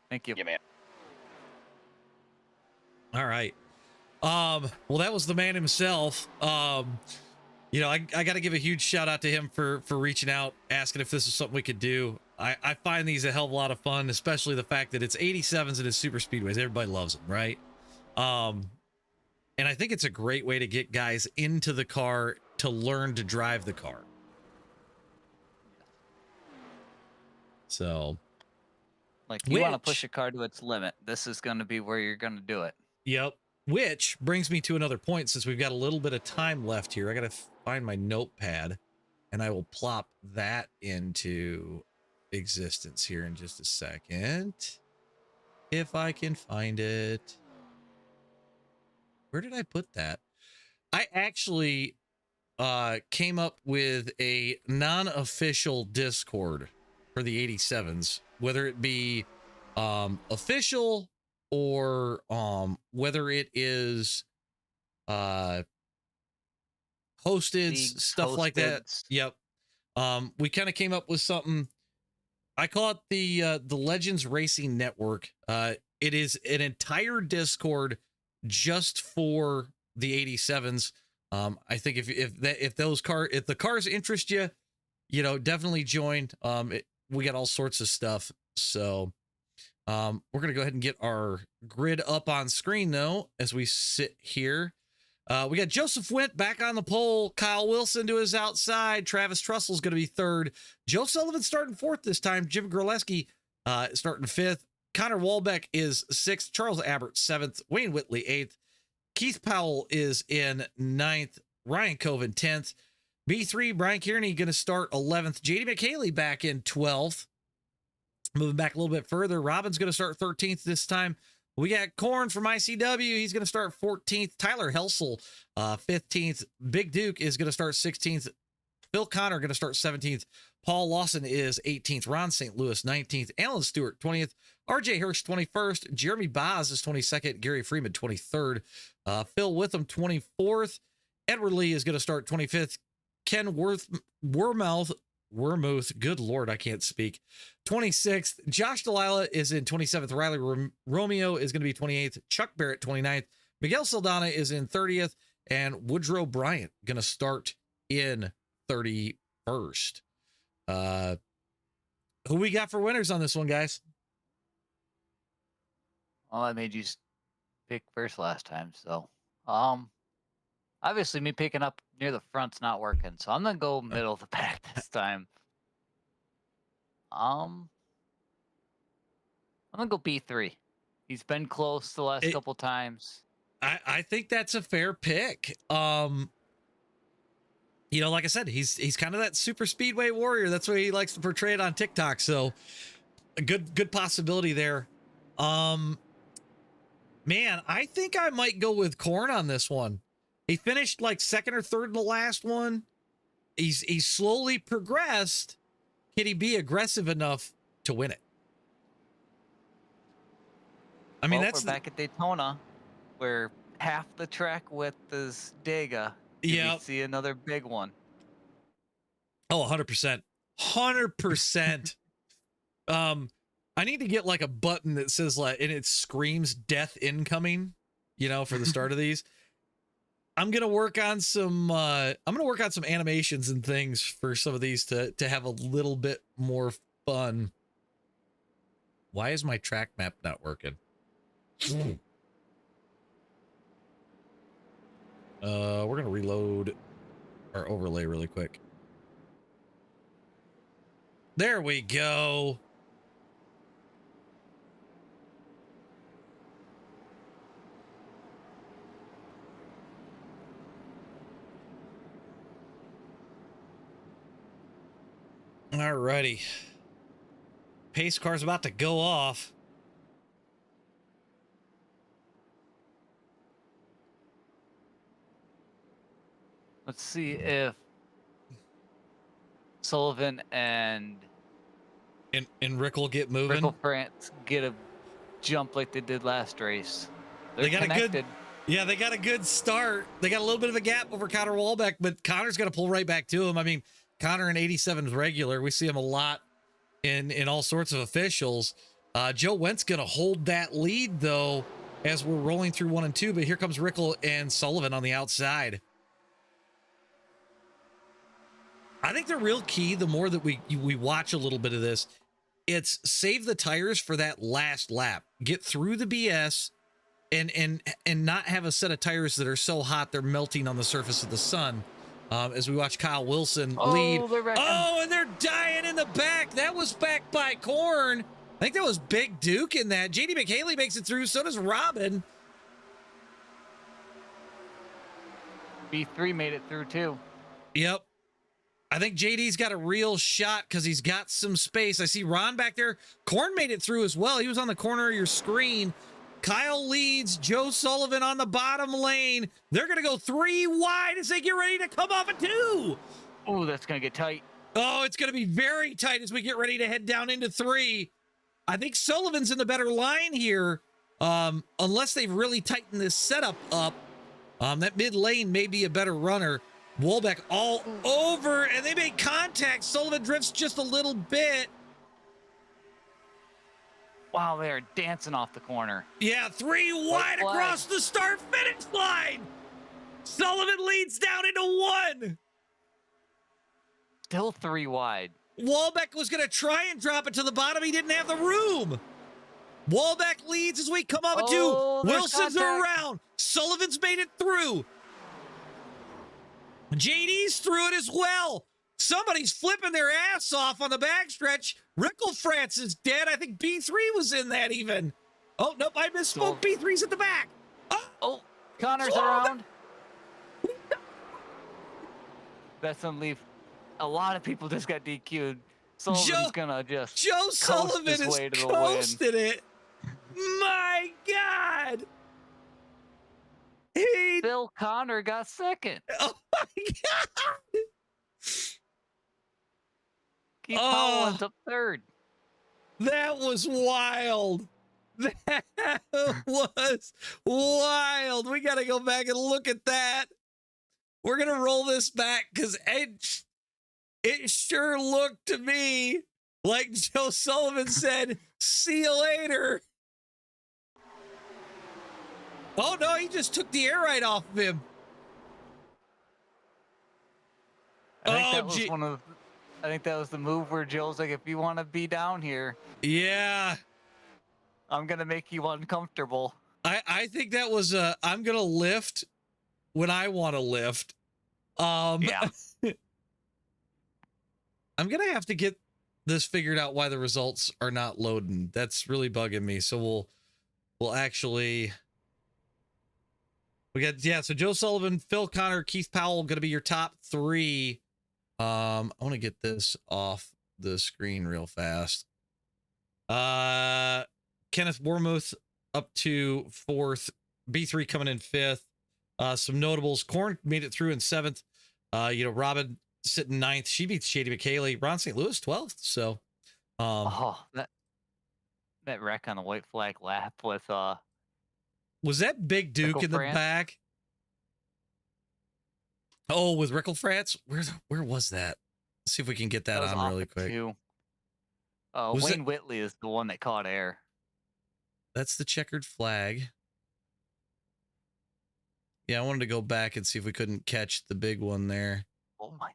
Thank you. Yeah, man. All right. Well, that was the man himself. I got to give a huge shout out to him for reaching out, asking if this is something we could do. I find these a hell of a lot of fun, especially the fact that it's 87s and it's super speedways. Everybody loves them, right? And I think it's a great way to get guys into the car to learn to drive the car. So, like, you want to push a car to its limit, this is going to be where you're going to do it. Yep. Which brings me to another point, since we've got a little bit of time left here. I got to find my notepad, and I will plop that into existence here in just a second. If I can find it. Where did I put that? I actually came up with a non-official Discord for the 87s, whether it be official or whether it is hosted, Leagues, stuff like that. hosted. Yep. We kind of came up with something. I call it the Legends Racing Network. It is an entire Discord just for the 87s. I think if the cars interest you, definitely join. We got all sorts of stuff. So we're going to go ahead and get our grid up on screen though, as we sit here. We got Joseph Wint back on the pole. Kyle Wilson to his outside. Travis Trussell's going to be 3rd. Joe Sullivan starting 4th this time. Jim Groleski starting 5th. Connor Walbeck is 6th. Charles Abbott 7th. Wayne Whitley 8th. Keith Powell is in 9th. Ryan Coven 10th. B3, Brian Kearney going to start 11th. JD McHaley back in 12th. Moving back a little bit further, Robin's going to start 13th this time. We got Korn from ICW. He's going to start 14th. Tyler Helsel, 15th. Big Duke is going to start 16th. Phil Connor going to start 17th. Paul Lawson is 18th. Ron St. Louis, 19th. Alan Stewart, 20th. RJ Hirsch, 21st. Jeremy Boz is 22nd. Gary Freeman, 23rd. Phil Witham, 24th. Edward Lee is going to start 25th. Ken Wormuth, good Lord, I can't speak, 26th. Josh Delilah is in 27th. Riley Romeo is going to be 28th. Chuck Barrett, 29th. Miguel Saldana is in 30th. And Woodrow Bryant going to start in 31st. Who we got for winners on this one, guys? Well, I made you pick first last time, so obviously me picking up near the front's not working, so I'm gonna go middle of the pack this time. I'm gonna go B3. He's been close the last couple times. I think that's a fair pick. Like I said, he's kind of that super speedway warrior. That's what he likes to portray it on TikTok. So a good possibility there. Man, I think I might go with Korn on this one. He finished like second or third in the last one. He's slowly progressed. Can he be aggressive enough to win it? I mean, well, that's we're back at Daytona, where half the track width is Dega. Yeah. We see another big one. Oh, 100%. 100%. I need to get like a button that says like, and it screams death incoming, you know, for the start of these. I'm going to work on some animations and things for some of these to have a little bit more fun. Why is my track map not working? We're going to reload our overlay really quick. There we go. Alrighty. Pace car's about to go off. Let's see if Sullivan and Rick will get moving. Rickle France get a jump like they did last race. They're They got connected. a good, yeah, they got a good start. They got a little bit of a gap over Connor Walbeck, but Connor's got to pull right back to him. I mean, Connor in 87 is regular. We see him a lot in all sorts of officials. Joe Wentz going to hold that lead though as we're rolling through 1 and 2. But here comes Rickle and Sullivan on the outside. I think the real key, the more that we watch a little bit of this, it's save the tires for that last lap. Get through the BS and not have a set of tires that are so hot they're melting on the surface of the sun. As we watch Kyle Wilson lead. Oh, and they're dying in the back. That was back by Korn. I think that was Big Duke in that. JD McHaley makes it through. So does Robin. B3 made it through too. Yep. I think JD's got a real shot because he's got some space. I see Ron back there. Korn made it through as well. He was on the corner of your screen. Kyle leads. Joe Sullivan on the bottom lane. They're going to go 3 wide as they get ready to come off a 2. Oh, that's going to get tight. Oh, it's going to be very tight as we get ready to head down into 3. I think Sullivan's in the better line here, unless they've really tightened this setup up. That mid lane may be a better runner. Wolbeck all over, and they make contact. Sullivan drifts just a little bit. Wow, they are dancing off the corner. Yeah, 3 wide across the start-finish line. Sullivan leads down into 1. Still 3 wide. Wolbeck was going to try and drop it to the bottom. He didn't have the room. Wolbeck leads as we come off a 2. Wilson's around. Sullivan's made it through. JD's through it as well. Somebody's flipping their ass off on the backstretch. Rickle France is dead. I think B3 was in that even. Oh, nope, I misspoke. B3's at the back. Oh, Connor's around. That's gonna leave. A lot of people just got DQ'd. Sullivan's gonna just Joe Sullivan is coasted it. My God. Phil Connor got second. Oh my God. Keith Powell's up third. That was wild. That was wild. We got to go back and look at that. We're going to roll this back because it sure looked to me like Joe Sullivan said, see you later. Oh, no, he just took the air right off of him. I think that was the move where Joe's like, if you want to be down here, yeah, I'm going to make you uncomfortable. I think that was I'm going to lift when I want to lift. Yeah. I'm going to have to get this figured out why the results are not loading. That's really bugging me. So we'll actually, we got, yeah. So Joe Sullivan, Phil Connor, Keith Powell going to be your top 3. I want to get this off the screen real fast. Kenneth Wormuth up to 4th. B3 coming in 5th. Some notables. Korn made it through in 7th. Robin sitting 9th. She beats Shady McKaylee. Ron St. Louis 12th. So, that wreck on the white flag lap with was that Big Duke in the back? Oh, with Ricklefrats? Where was that? Let's see if we can get that on really quick. Wayne Whitley is the one that caught air. That's the checkered flag. Yeah, I wanted to go back and see if we couldn't catch the big one there. Oh my.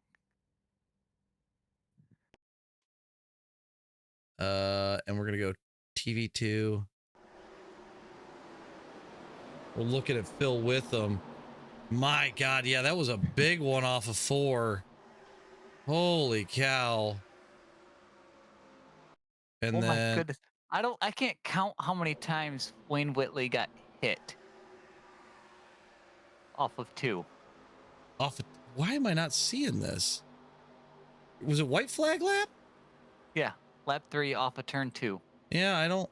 And we're gonna go TV2. We're looking at Phil Witham. My God, yeah, that was a big one off of 4. Holy cow. And then, my goodness. I can't count how many times Wayne Whitley got hit off of 2. Why am I not seeing this? Was it white flag lap? Yeah, lap 3 off of turn 2. Yeah,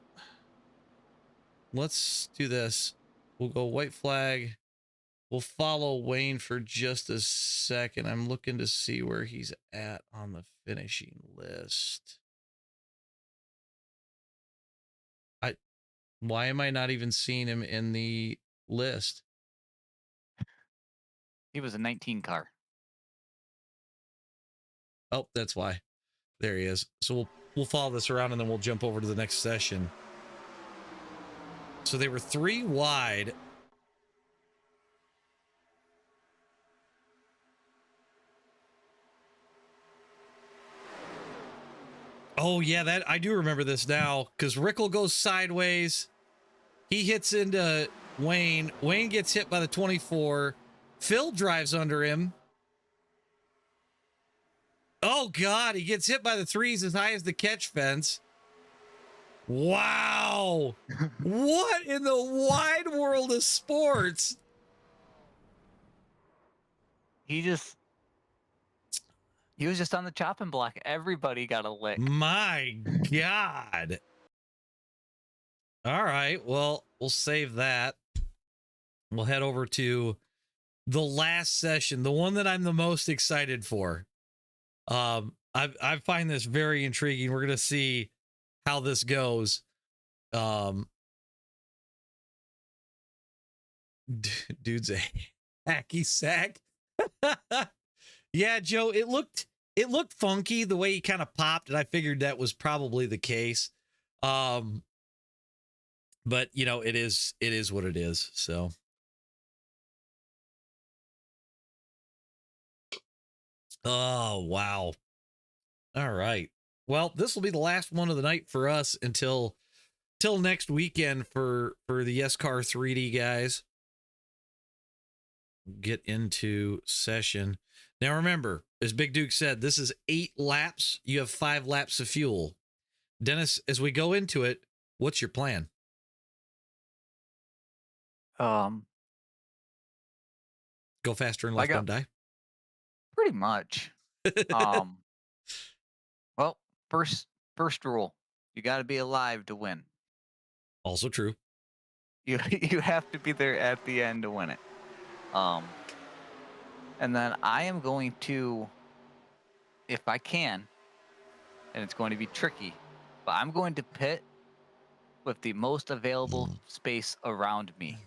let's do this. We'll go white flag. We'll follow Wayne for just a second. I'm looking to see where he's at on the finishing list. Why am I not even seeing him in the list? He was a 19 car. Oh, that's why. There he is. So we'll follow this around and then we'll jump over to the next session. So they were 3 wide. Oh, yeah, that I do remember this now because Rickle goes sideways. He hits into Wayne. Wayne gets hit by the 24. Phil drives under him. Oh, God, he gets hit by the 3s as high as the catch fence. Wow. What in the wide world of sports? He was just on the chopping block. Everybody got a lick. My God. All right. Well, we'll save that. We'll head over to the last session, the one that I'm the most excited for. I find this very intriguing. We're going to see how this goes. Dude's a hacky sack. Yeah, Joe, it looked funky the way he kind of popped, and I figured that was probably the case. But it is what it is. So oh, wow. All right. Well, this will be the last one of the night for us until next weekend for the Yescar 3D guys. Get into session. Now remember, as Big Duke said, this is 8 laps. You have 5 laps of fuel. Dennis, as we go into it, what's your plan? Go faster and left don't die. Pretty much. Well, first rule, you got to be alive to win. Also true. You have to be there at the end to win it. And then I am going to, if I can, and it's going to be tricky, but I'm going to pit with the most available space around me.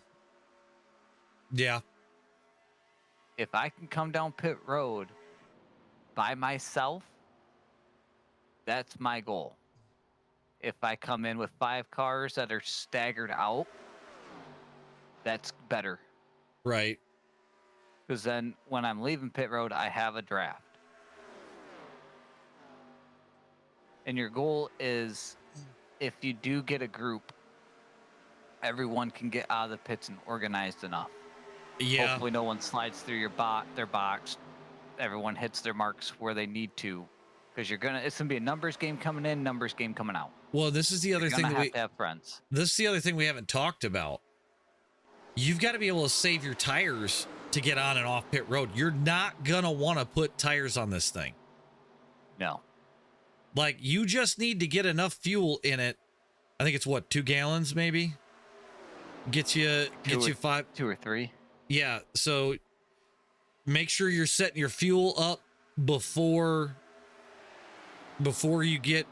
Yeah. If I can come down pit road by myself, that's my goal. If I come in with 5 cars that are staggered out, that's better. Right. Because then when I'm leaving pit road, I have a draft. And your goal is, if you do get a group, everyone can get out of the pits and organized enough. Yeah. Hopefully no one slides through their box. Everyone hits their marks where they need to. Because it's gonna be a numbers game coming in, numbers game coming out. Well, this is the other thing that we have friends. This is the other thing we haven't talked about. You've got to be able to save your tires to get on and off pit road. You're not gonna want to put tires on this thing. No. Like, you just need to get enough fuel in it. I think it's what, 2 gallons maybe? Gets you 5. 2 or 3. Yeah, so make sure you're setting your fuel up before you get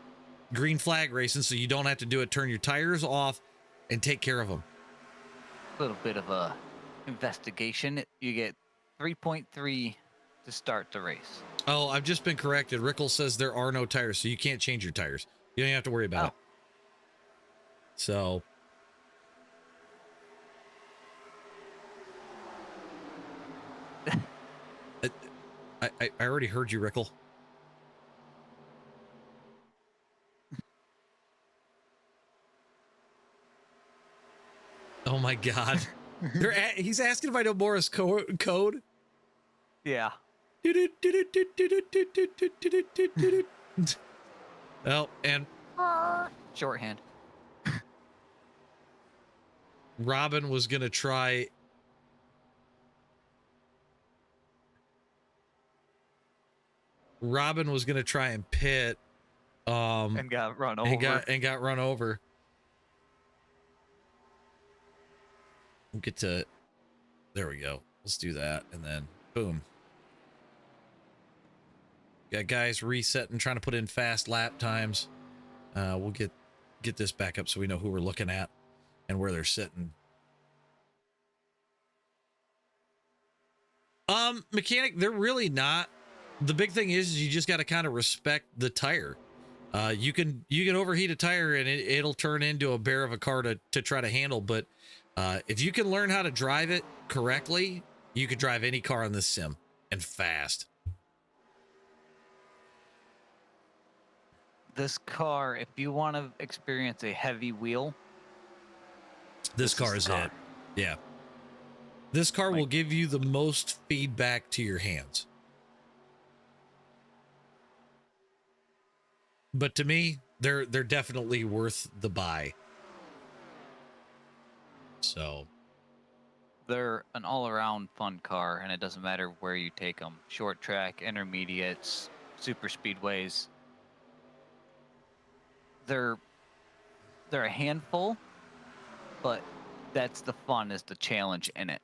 green flag racing, so you don't have to do it. Turn your tires off and take care of them. A little bit of a investigation. You get 3.3 to start the race. Oh, I've just been corrected. Rickle says there are no tires, so you can't change your tires. You don't have to worry about it. So I already heard you, Rickle. Oh my God. He's asking if I know Morse code. Yeah. Well, and Shorthand. Robin was going to try. Robin was going to try and pit. And got run over. And got run over. We'll get to. There we go. Let's do that. And then boom. Got guys resetting, trying to put in fast lap times. We'll get this back up so we know who we're looking at and where they're sitting. Mechanic, they're really not. The big thing is you just got to kind of respect the tire. You can overheat a tire and it'll turn into a bear of a car to try to handle. But if you can learn how to drive it correctly, you could drive any car on this sim and fast. This car, if you want to experience a heavy wheel, this car is it. Yeah. This car will give you the most feedback to your hands. But to me, they're definitely worth the buy. So they're an all-around fun car, and it doesn't matter where you take them. Short track, intermediates, super speedways. They're a handful, but that's the fun, is the challenge in it.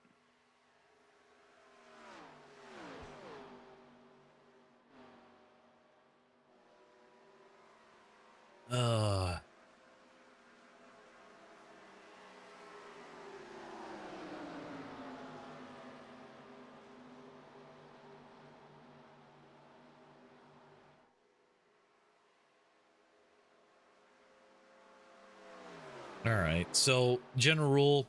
All right. So general rule,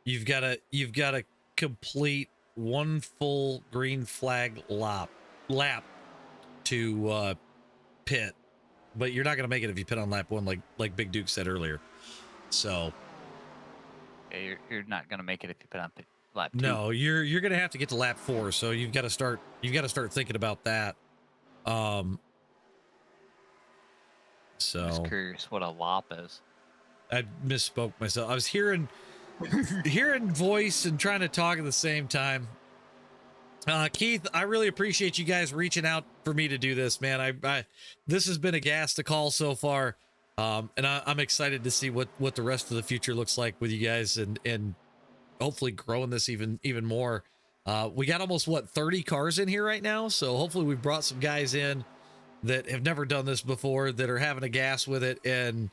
you've got to complete one full green flag lap to pit, but you're not going to make it if you pit on lap 1, like Big Duke said earlier. So yeah, you're not going to make it if you pit on lap 2. No, you're going to have to get to lap 4. So you've got to start thinking about that. So I'm just curious what a lop is. I misspoke myself. I was hearing voice and trying to talk at the same time. Keith, I really appreciate you guys reaching out for me to do this, man. I this has been a gas to call so far. And I'm excited to see what the rest of the future looks like with you guys and hopefully growing this even more. We got almost 30 cars in here right now. So hopefully we've brought some guys in that have never done this before, that are having a gas with it. And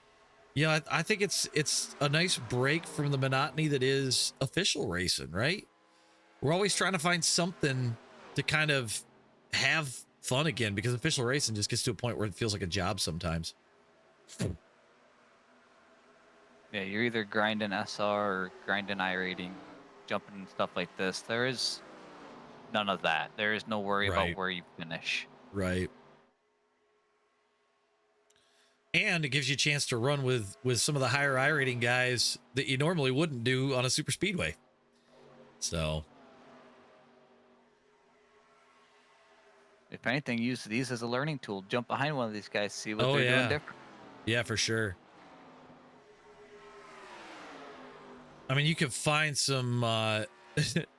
I think it's a nice break from the monotony that is official racing, right? We're always trying to find something to kind of have fun again, because official racing just gets to a point where it feels like a job sometimes. Yeah, you're either grinding SR or grinding iRacing, jumping and stuff like this. There is none of that. There is no worry about where you finish. Right. And it gives you a chance to run with some of the higher iRating guys that you normally wouldn't do on a super speedway. So if anything, use these as a learning tool. Jump behind one of these guys, see what they're doing different. Yeah, for sure. I mean, you can find some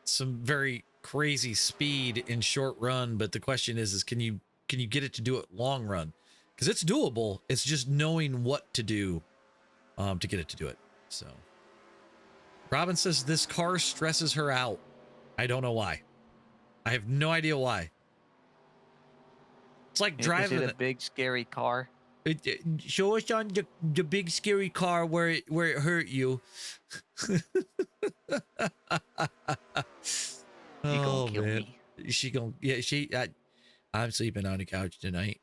some very crazy speed in short run, but the question is can you can you get it to do it long run? Because it's doable. It's just knowing what to do to get it to do it. So Robin says this car stresses her out. I don't know why. I have no idea why. It's like driving a big scary car. Show us on the big scary car where it hurt you. She gonna kill me. She gonna I'm sleeping on the couch tonight.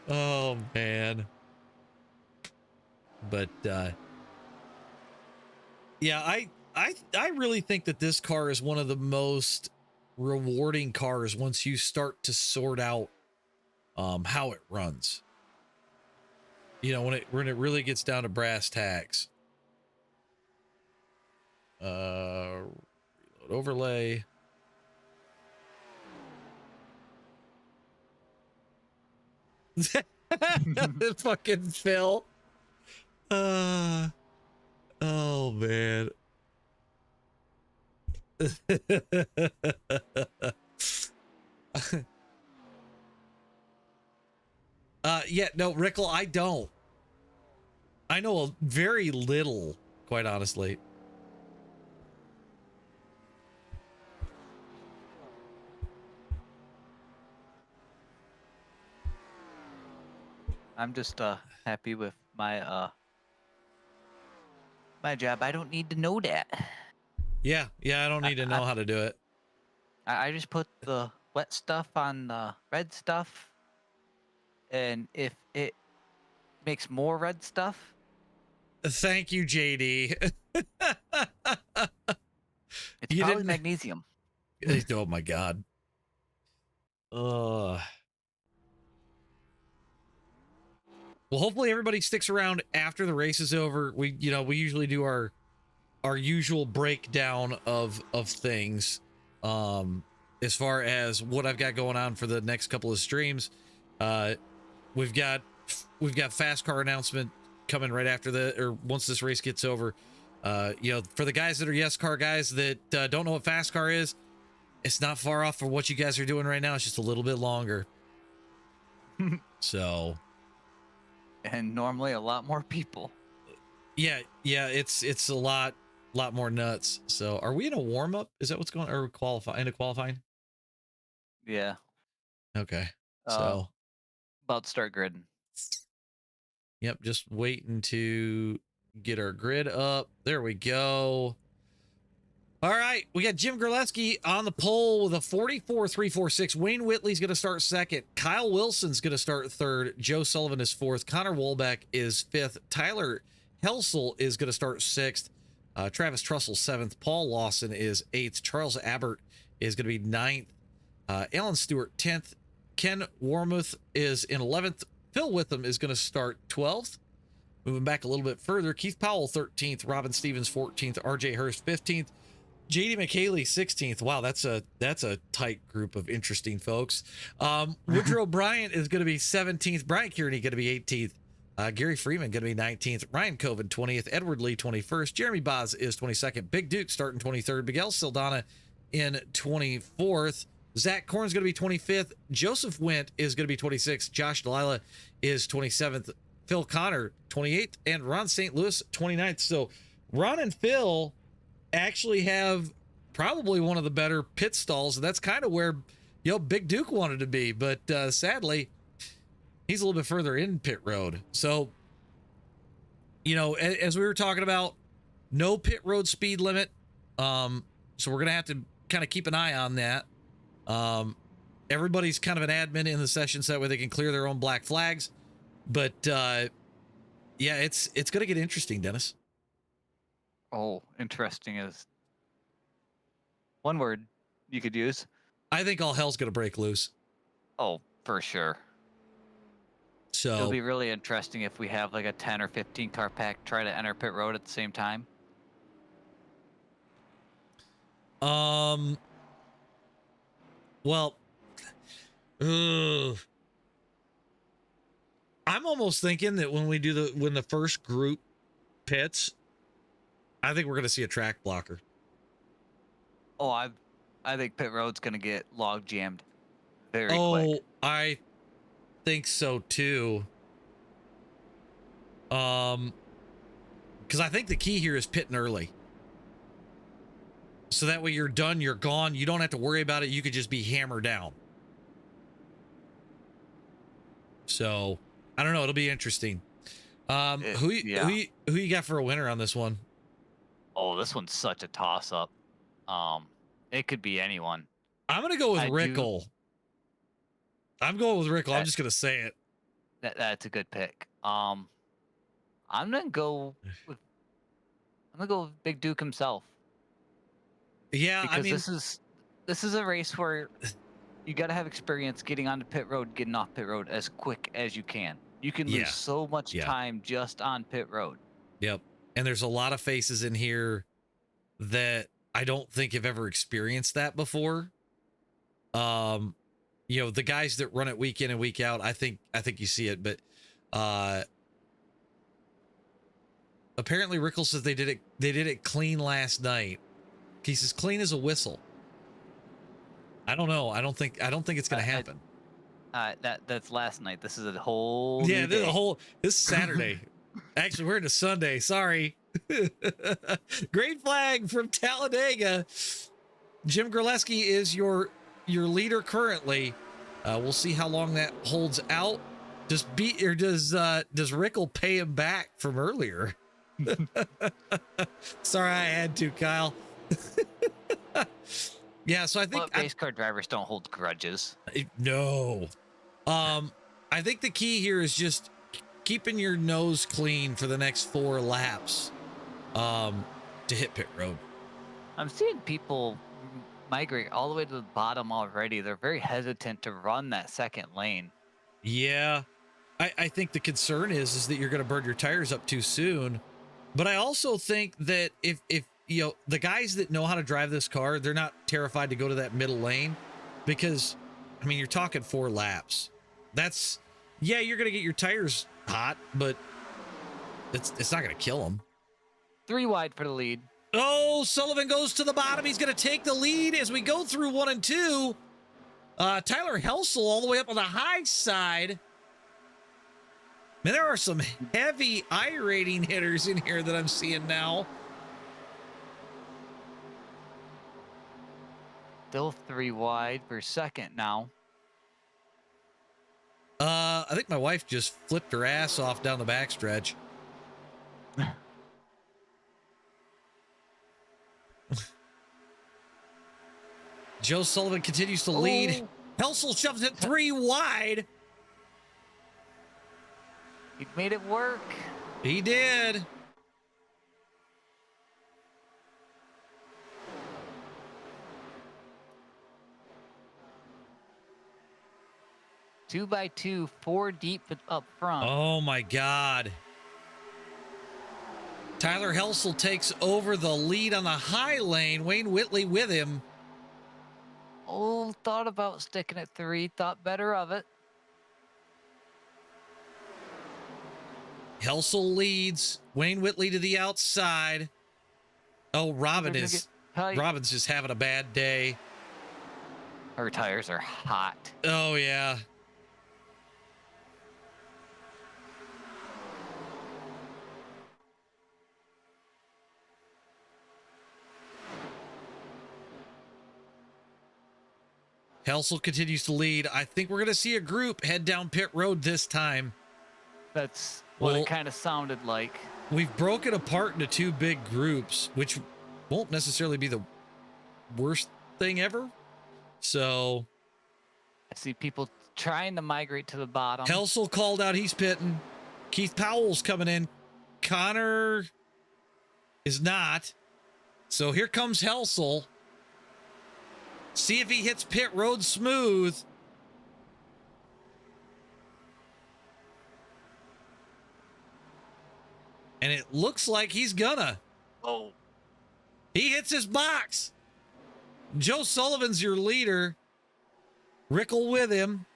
Oh man. But yeah, I really think that this car is one of the most rewarding cars once you start to sort out how it runs. You know, when it really gets down to brass tacks. Reload overlay. Fucking Phil. Oh man. Yeah, no, Rickle, I don't. I know a very little, quite honestly. I'm just happy with my my job. I don't need to know that. Yeah, I don't need to know how to do it. I just put the wet stuff on the red stuff, and if it makes more red stuff. Thank you, JD. It's You probably didn't- magnesium. Oh my god. Well, hopefully everybody sticks around after the race is over. We usually do our usual breakdown of things as far as what I've got going on for the next couple of streams. We've got fast car announcement coming right after once this race gets over. For the guys that are Yescar guys that don't know what fast car is, it's not far off from what you guys are doing right now. It's just a little bit longer. So, And normally a lot more people. yeah, it's a lot more nuts. So, are we in a warm up? Is that what's going on? Or qualifying? Yeah. Okay. So, About to start gridding. yep, just waiting to get our grid up. There we go. All right, we got Jim Gerleski on the pole with a 44.346. Wayne Whitley's going to start second. Kyle Wilson's going to start third. Joe Sullivan is fourth. Connor Wolbeck is fifth. Tyler Helsel is going to start sixth. Travis Trussell seventh. Paul Lawson is eighth. Charles Abbott is going to be ninth. Alan Stewart 10th. Ken Warmuth is in 11th. Phil Witham is going to start 12th. Moving back a little bit further, Keith Powell 13th. Robin Stevens 14th. RJ Hurst 15th. JD McHaley 16th. Wow, that's a tight group of interesting folks. Woodrow Bryant is going to be 17th. Brian Kearney going to be 18th. Gary Freeman going to be 19th. Ryan Coven 20th. Edward Lee 21st. Jeremy Boz is 22nd. Big Duke starting 23rd. Miguel Saldana in 24th. Zach Korn's going to be 25th. Joseph Wendt is going to be 26th. Josh Delilah is 27th. Phil Connor 28th. And Ron St. Louis 29th. So Ron and Phil actually have probably one of the better pit stalls. That's kind of where Big Duke wanted to be, but sadly he's a little bit further in pit road. So as we were talking about, no pit road speed limit, so we're gonna have to kind of keep an eye on that. Everybody's kind of an admin in the session so that way they can clear their own black flags, but yeah, it's gonna get interesting, Dennis. Oh, interesting is one word you could use. I think all hell's going to break loose. Oh, for sure. So It'll be really interesting if we have like a 10 or 15 car pack try to enter pit road at the same time. Well, I'm almost thinking that when the first group pits, I think we're going to see a track blocker. Oh, I think pit road's gonna get log jammed very quick. Oh, I think so too. Because I think the key here is pitting early. So that way you're done, you're gone. You don't have to worry about it. You could just be hammered down. So I don't know. It'll be interesting. Who you got for a winner on this one? Oh, this one's such a toss up. It could be anyone. I'm gonna go with Rickle. I'm going with Rickle. I'm just gonna say it. That's a good pick. I'm gonna go with Big Duke himself. Yeah, because I mean, this is a race where you got to have experience getting onto pit road, getting off pit road as quick as you can. You can lose so much time just on pit road. Yep. And there's a lot of faces in here that I don't think have ever experienced that before. You know, the guys that run it week in and week out, I think you see it, but apparently Rickle says they did it clean last night. He says clean as a whistle. I don't know. I don't think it's gonna happen. That's last night. This is a whole this is Saturday. Actually, we're into Sunday. Sorry. Great flag from Talladega. Jim Graleski is your leader currently. We'll see how long that holds out. Does Rickle pay him back from earlier? Sorry, I had to, Kyle. Yeah, so I think race car drivers don't hold grudges. No. I think the key here is just keeping your nose clean for the next 4 laps to hit pit road. I'm seeing people migrate all the way to the bottom already. They're very hesitant to run that second lane. Yeah. I think the concern is that you're going to burn your tires up too soon. But I also think that if you know, the guys that know how to drive this car, they're not terrified to go to that middle lane because, I mean, you're talking 4 laps. That's, yeah, you're going to get your tires hot, but it's not going to kill them. 3 wide for the lead. Oh, Sullivan goes to the bottom. He's going to take the lead as we go through 1 and 2. Tyler Helsel all the way up on the high side. Man, there are some heavy iRating hitters in here that I'm seeing now. Still 3 wide for second now. I think my wife just flipped her ass off down the backstretch. Joe Sullivan continues to lead. Helsel shoves it 3 wide. He made it work. He did. Two by 2, 4 deep up front. Oh my God. Tyler Helsel takes over the lead on the high lane. Wayne Whitley with him. Oh, thought about sticking at 3, thought better of it. Helsel leads. Wayne Whitley to the outside. Oh, Robin's just having a bad day. Her tires are hot. Oh, yeah. Helsel continues to lead. I think we're going to see a group head down pit road this time. That's what it kind of sounded like. We've broken apart into 2 big groups, which won't necessarily be the worst thing ever. So I see people trying to migrate to the bottom. Helsel called out he's pitting. Keith Powell's coming in. Connor is not. So here comes Helsel. See if he hits pit road smooth. And it looks like he's gonna. Oh. He hits his box. Joe Sullivan's your leader. Rickle with him.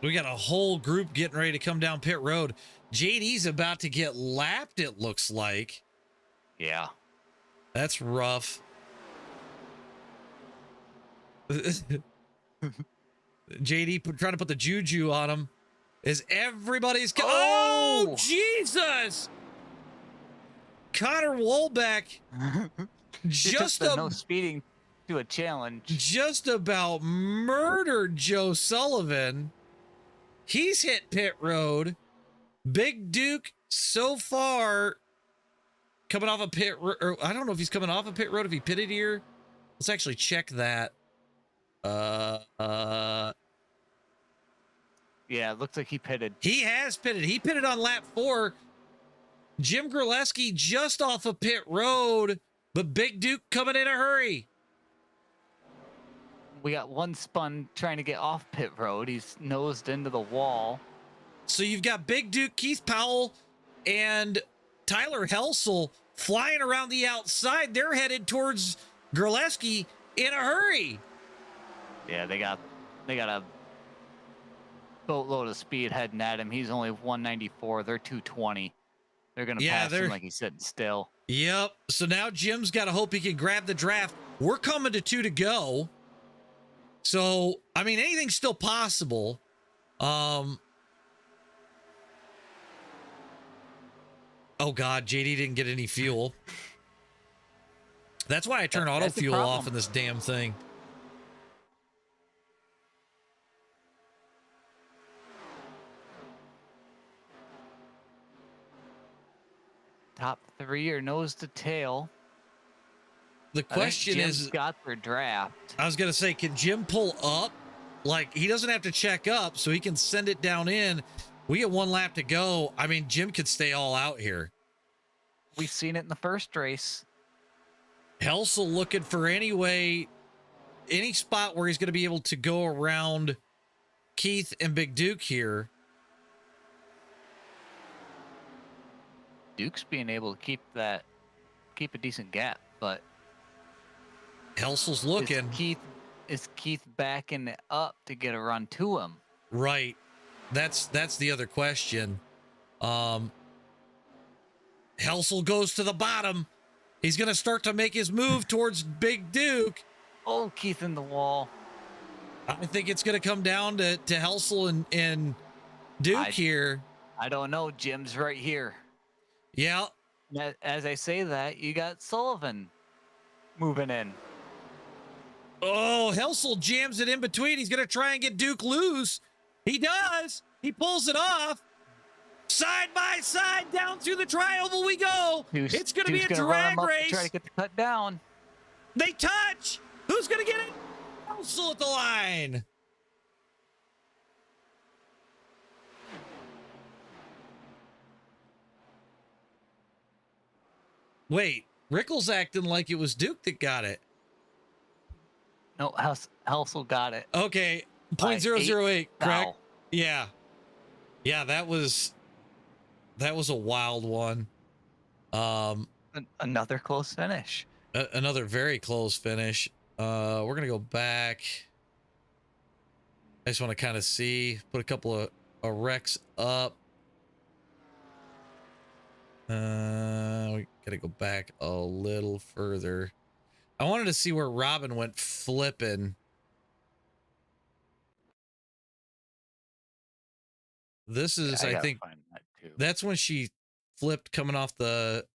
We got a whole group getting ready to come down pit road. JD's about to get lapped, it looks like. Yeah. That's rough. JD trying to put the juju on him. Is everybody's... Oh, Jesus! Connor Wolbeck just no speeding to a challenge. Just about murdered Joe Sullivan. He's hit pit road. Big Duke so far coming off a pit or I don't know if he's coming off a pit road, if he pitted here. Let's actually check that. Yeah, it looks like he pitted. He has pitted. He pitted on lap 4. Jim Graleski just off of pit road, but Big Duke coming in a hurry. We got one spun trying to get off pit road. He's nosed into the wall. So you've got Big Duke, Keith Powell, and Tyler Helsel flying around the outside. They're headed towards Graleski in a hurry. Yeah, they got a boatload of speed heading at him. He's only 194. They're 220. They're gonna pass him like he's sitting still. Yep. So now Jim's got to hope he can grab the draft. We're coming to 2 to go. So I mean, anything's still possible. Oh God, JD didn't get any fuel. That's why I turn auto fuel off in this damn thing. Top 3 are nose to tail. The question is, got their draft. I was gonna say, can Jim pull up? Like, he doesn't have to check up, so he can send it down in. We get 1 lap to go. I mean, Jim could stay all out here. We've seen it in the first race. Helsel looking for any spot where he's going to be able to go around Keith and Big Duke here. Duke's being able to keep a decent gap, but Helsel's looking. Is Keith backing it up to get a run to him? Right. That's the other question. Helsel goes to the bottom. He's going to start to make his move towards Big Duke. Oh, Keith in the wall. I think it's going to come down to Helsel and Duke here. I don't know. Jim's right here. Yeah. As I say that, you got Sullivan moving in. Oh, Helsel jams it in between. He's going to try and get Duke loose. He does. He pulls it off. Side by side, down through the tri-oval we go. It's going to be a drag race. Try to get the cut down. They touch. Who's going to get it? Helsel at the line. Wait, Rickles acting like it was Duke that got it. No, Helsel got it. Okay, 0.008, correct? Yeah. Yeah, that was a wild one. Another close finish. Another very close finish. We're going to go back. I just want to kind of see, put a couple of wrecks up. We got to go back a little further. I wanted to see where Robin went flipping. This is, I think, that's when she flipped coming off the...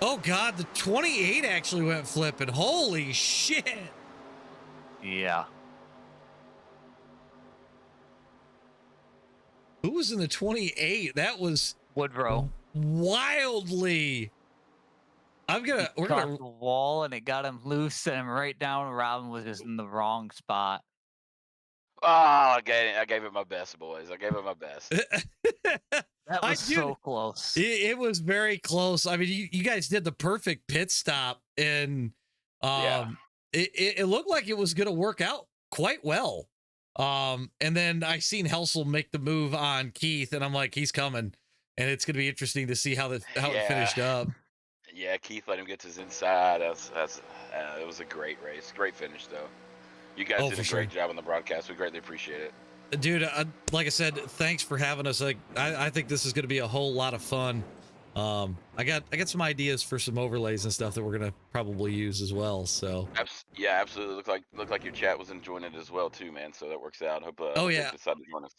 Oh, God, the 28 actually went flipping. Holy shit. Yeah. Who was in the 28? That was Woodrow. Wildly. We're gonna the wall and it got him loose, sent him right down. Robin was just in the wrong spot. Oh, I gave it my best, boys. I gave it my best. That was so close. It was very close. I mean, you guys did the perfect pit stop, and it looked like it was going to work out quite well. And then I seen Helsel make the move on Keith, and I'm like, he's coming, and it's going to be interesting to see how it finished up. Yeah, Keith let him get to his inside. It was a great race. Great finish, though. You guys did a great job on the broadcast. We greatly appreciate it. Dude, like I said, thanks for having us. Like, I think this is going to be a whole lot of fun. I got some ideas for some overlays and stuff that we're gonna probably use as well. So yeah, absolutely. Looked like your chat was enjoying it as well too, man. So that works out. Hope oh yeah, decided to join us.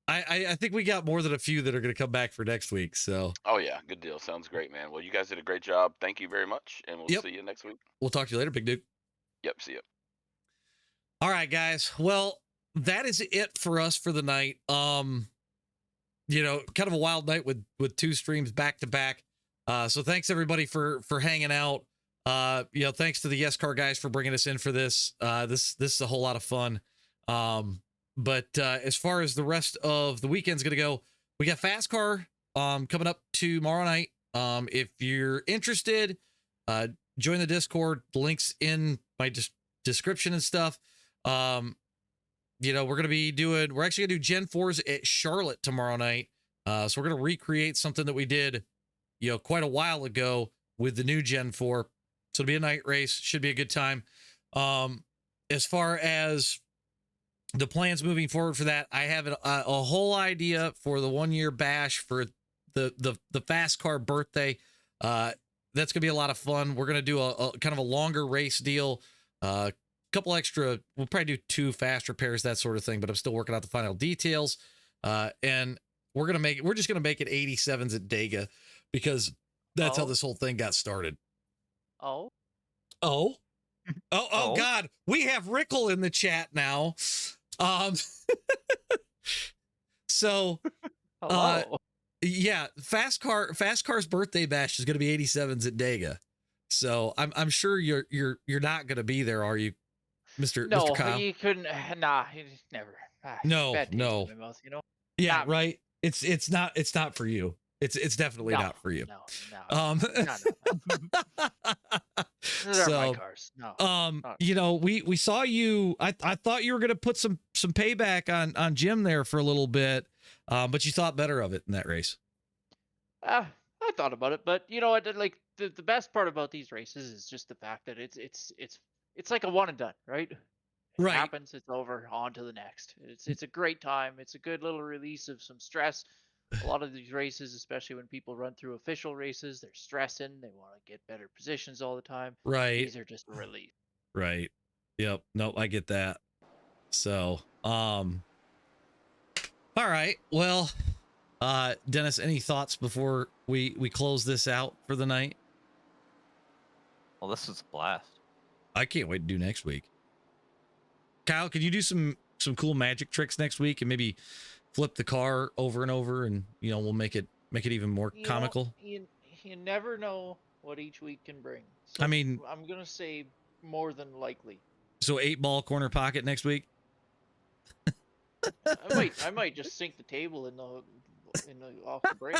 I think we got more than a few that are gonna come back for next week. So oh yeah, good deal. Sounds great, man. Well, you guys did a great job. Thank you very much, and we'll see you next week. We'll talk to you later, big dude. Yep, see you. All right, guys. Well, that is it for us for the night. You know, kind of a wild night with 2 streams back to back. So thanks everybody for hanging out. You know, thanks to the Yescar guys for bringing us in for this. This is a whole lot of fun. But as far as the rest of the weekend's gonna go, we got Fast Car coming up tomorrow night. If you're interested, join the Discord. The link's in my description and stuff. You know, we're actually gonna do Gen 4s at Charlotte tomorrow night. So we're gonna recreate something that we did, you know, quite a while ago with the new Gen 4. So it'll be a night race. Should be a good time. As far as the plans moving forward for that, I have a whole idea for the 1-year bash for the Fast Car birthday. That's gonna be a lot of fun. We're gonna do a kind of a longer race deal. Couple extra, we'll probably do 2 fast repairs, that sort of thing, but I'm still working out the final details. And we're just gonna make it 87s at Dega, because that's how this whole thing got started. Oh God, we have Rickle in the chat now. So yeah, Fast Car's birthday bash is gonna be 87s at Dega. So I'm sure you're not gonna be there, are you, Mr. Kyle? No, you couldn't. Nah, never. No. Mouth, you know? Yeah, not right. It's not for you. It's definitely not for you. No. Those are my cars. No. You know, we saw you. I thought you were gonna put some payback on Jim there for a little bit, but you thought better of it in that race. I thought about it, but you know what? Like the best part about these races is just the fact that it's like a one and done, right? It happens, it's over, on to the next. It's a great time. It's a good little release of some stress. A lot of these races, especially when people run through official races, they're stressing. They want to get better positions all the time. Right. These are just a relief. Right. Yep. Nope. I get that. So, all right. Well, Dennis, any thoughts before we close this out for the night? Well, this was a blast. I can't wait to do next week. Kyle, can you do some cool magic tricks next week and maybe flip the car over and over, and you know, we'll make it even more comical? You never know what each week can bring. So I mean, I'm gonna say more than likely. So 8-ball corner pocket next week. I might just sink the table in the off the break.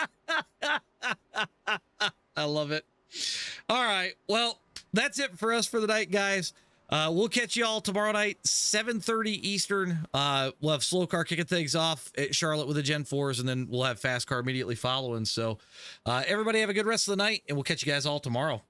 I love it. All right, well, that's it for us for the night, guys. We'll catch you all tomorrow night, 7:30 Eastern. We'll have Slow Car kicking things off at Charlotte with the Gen 4s, and then we'll have Fast Car immediately following. So everybody have a good rest of the night, and we'll catch you guys all tomorrow.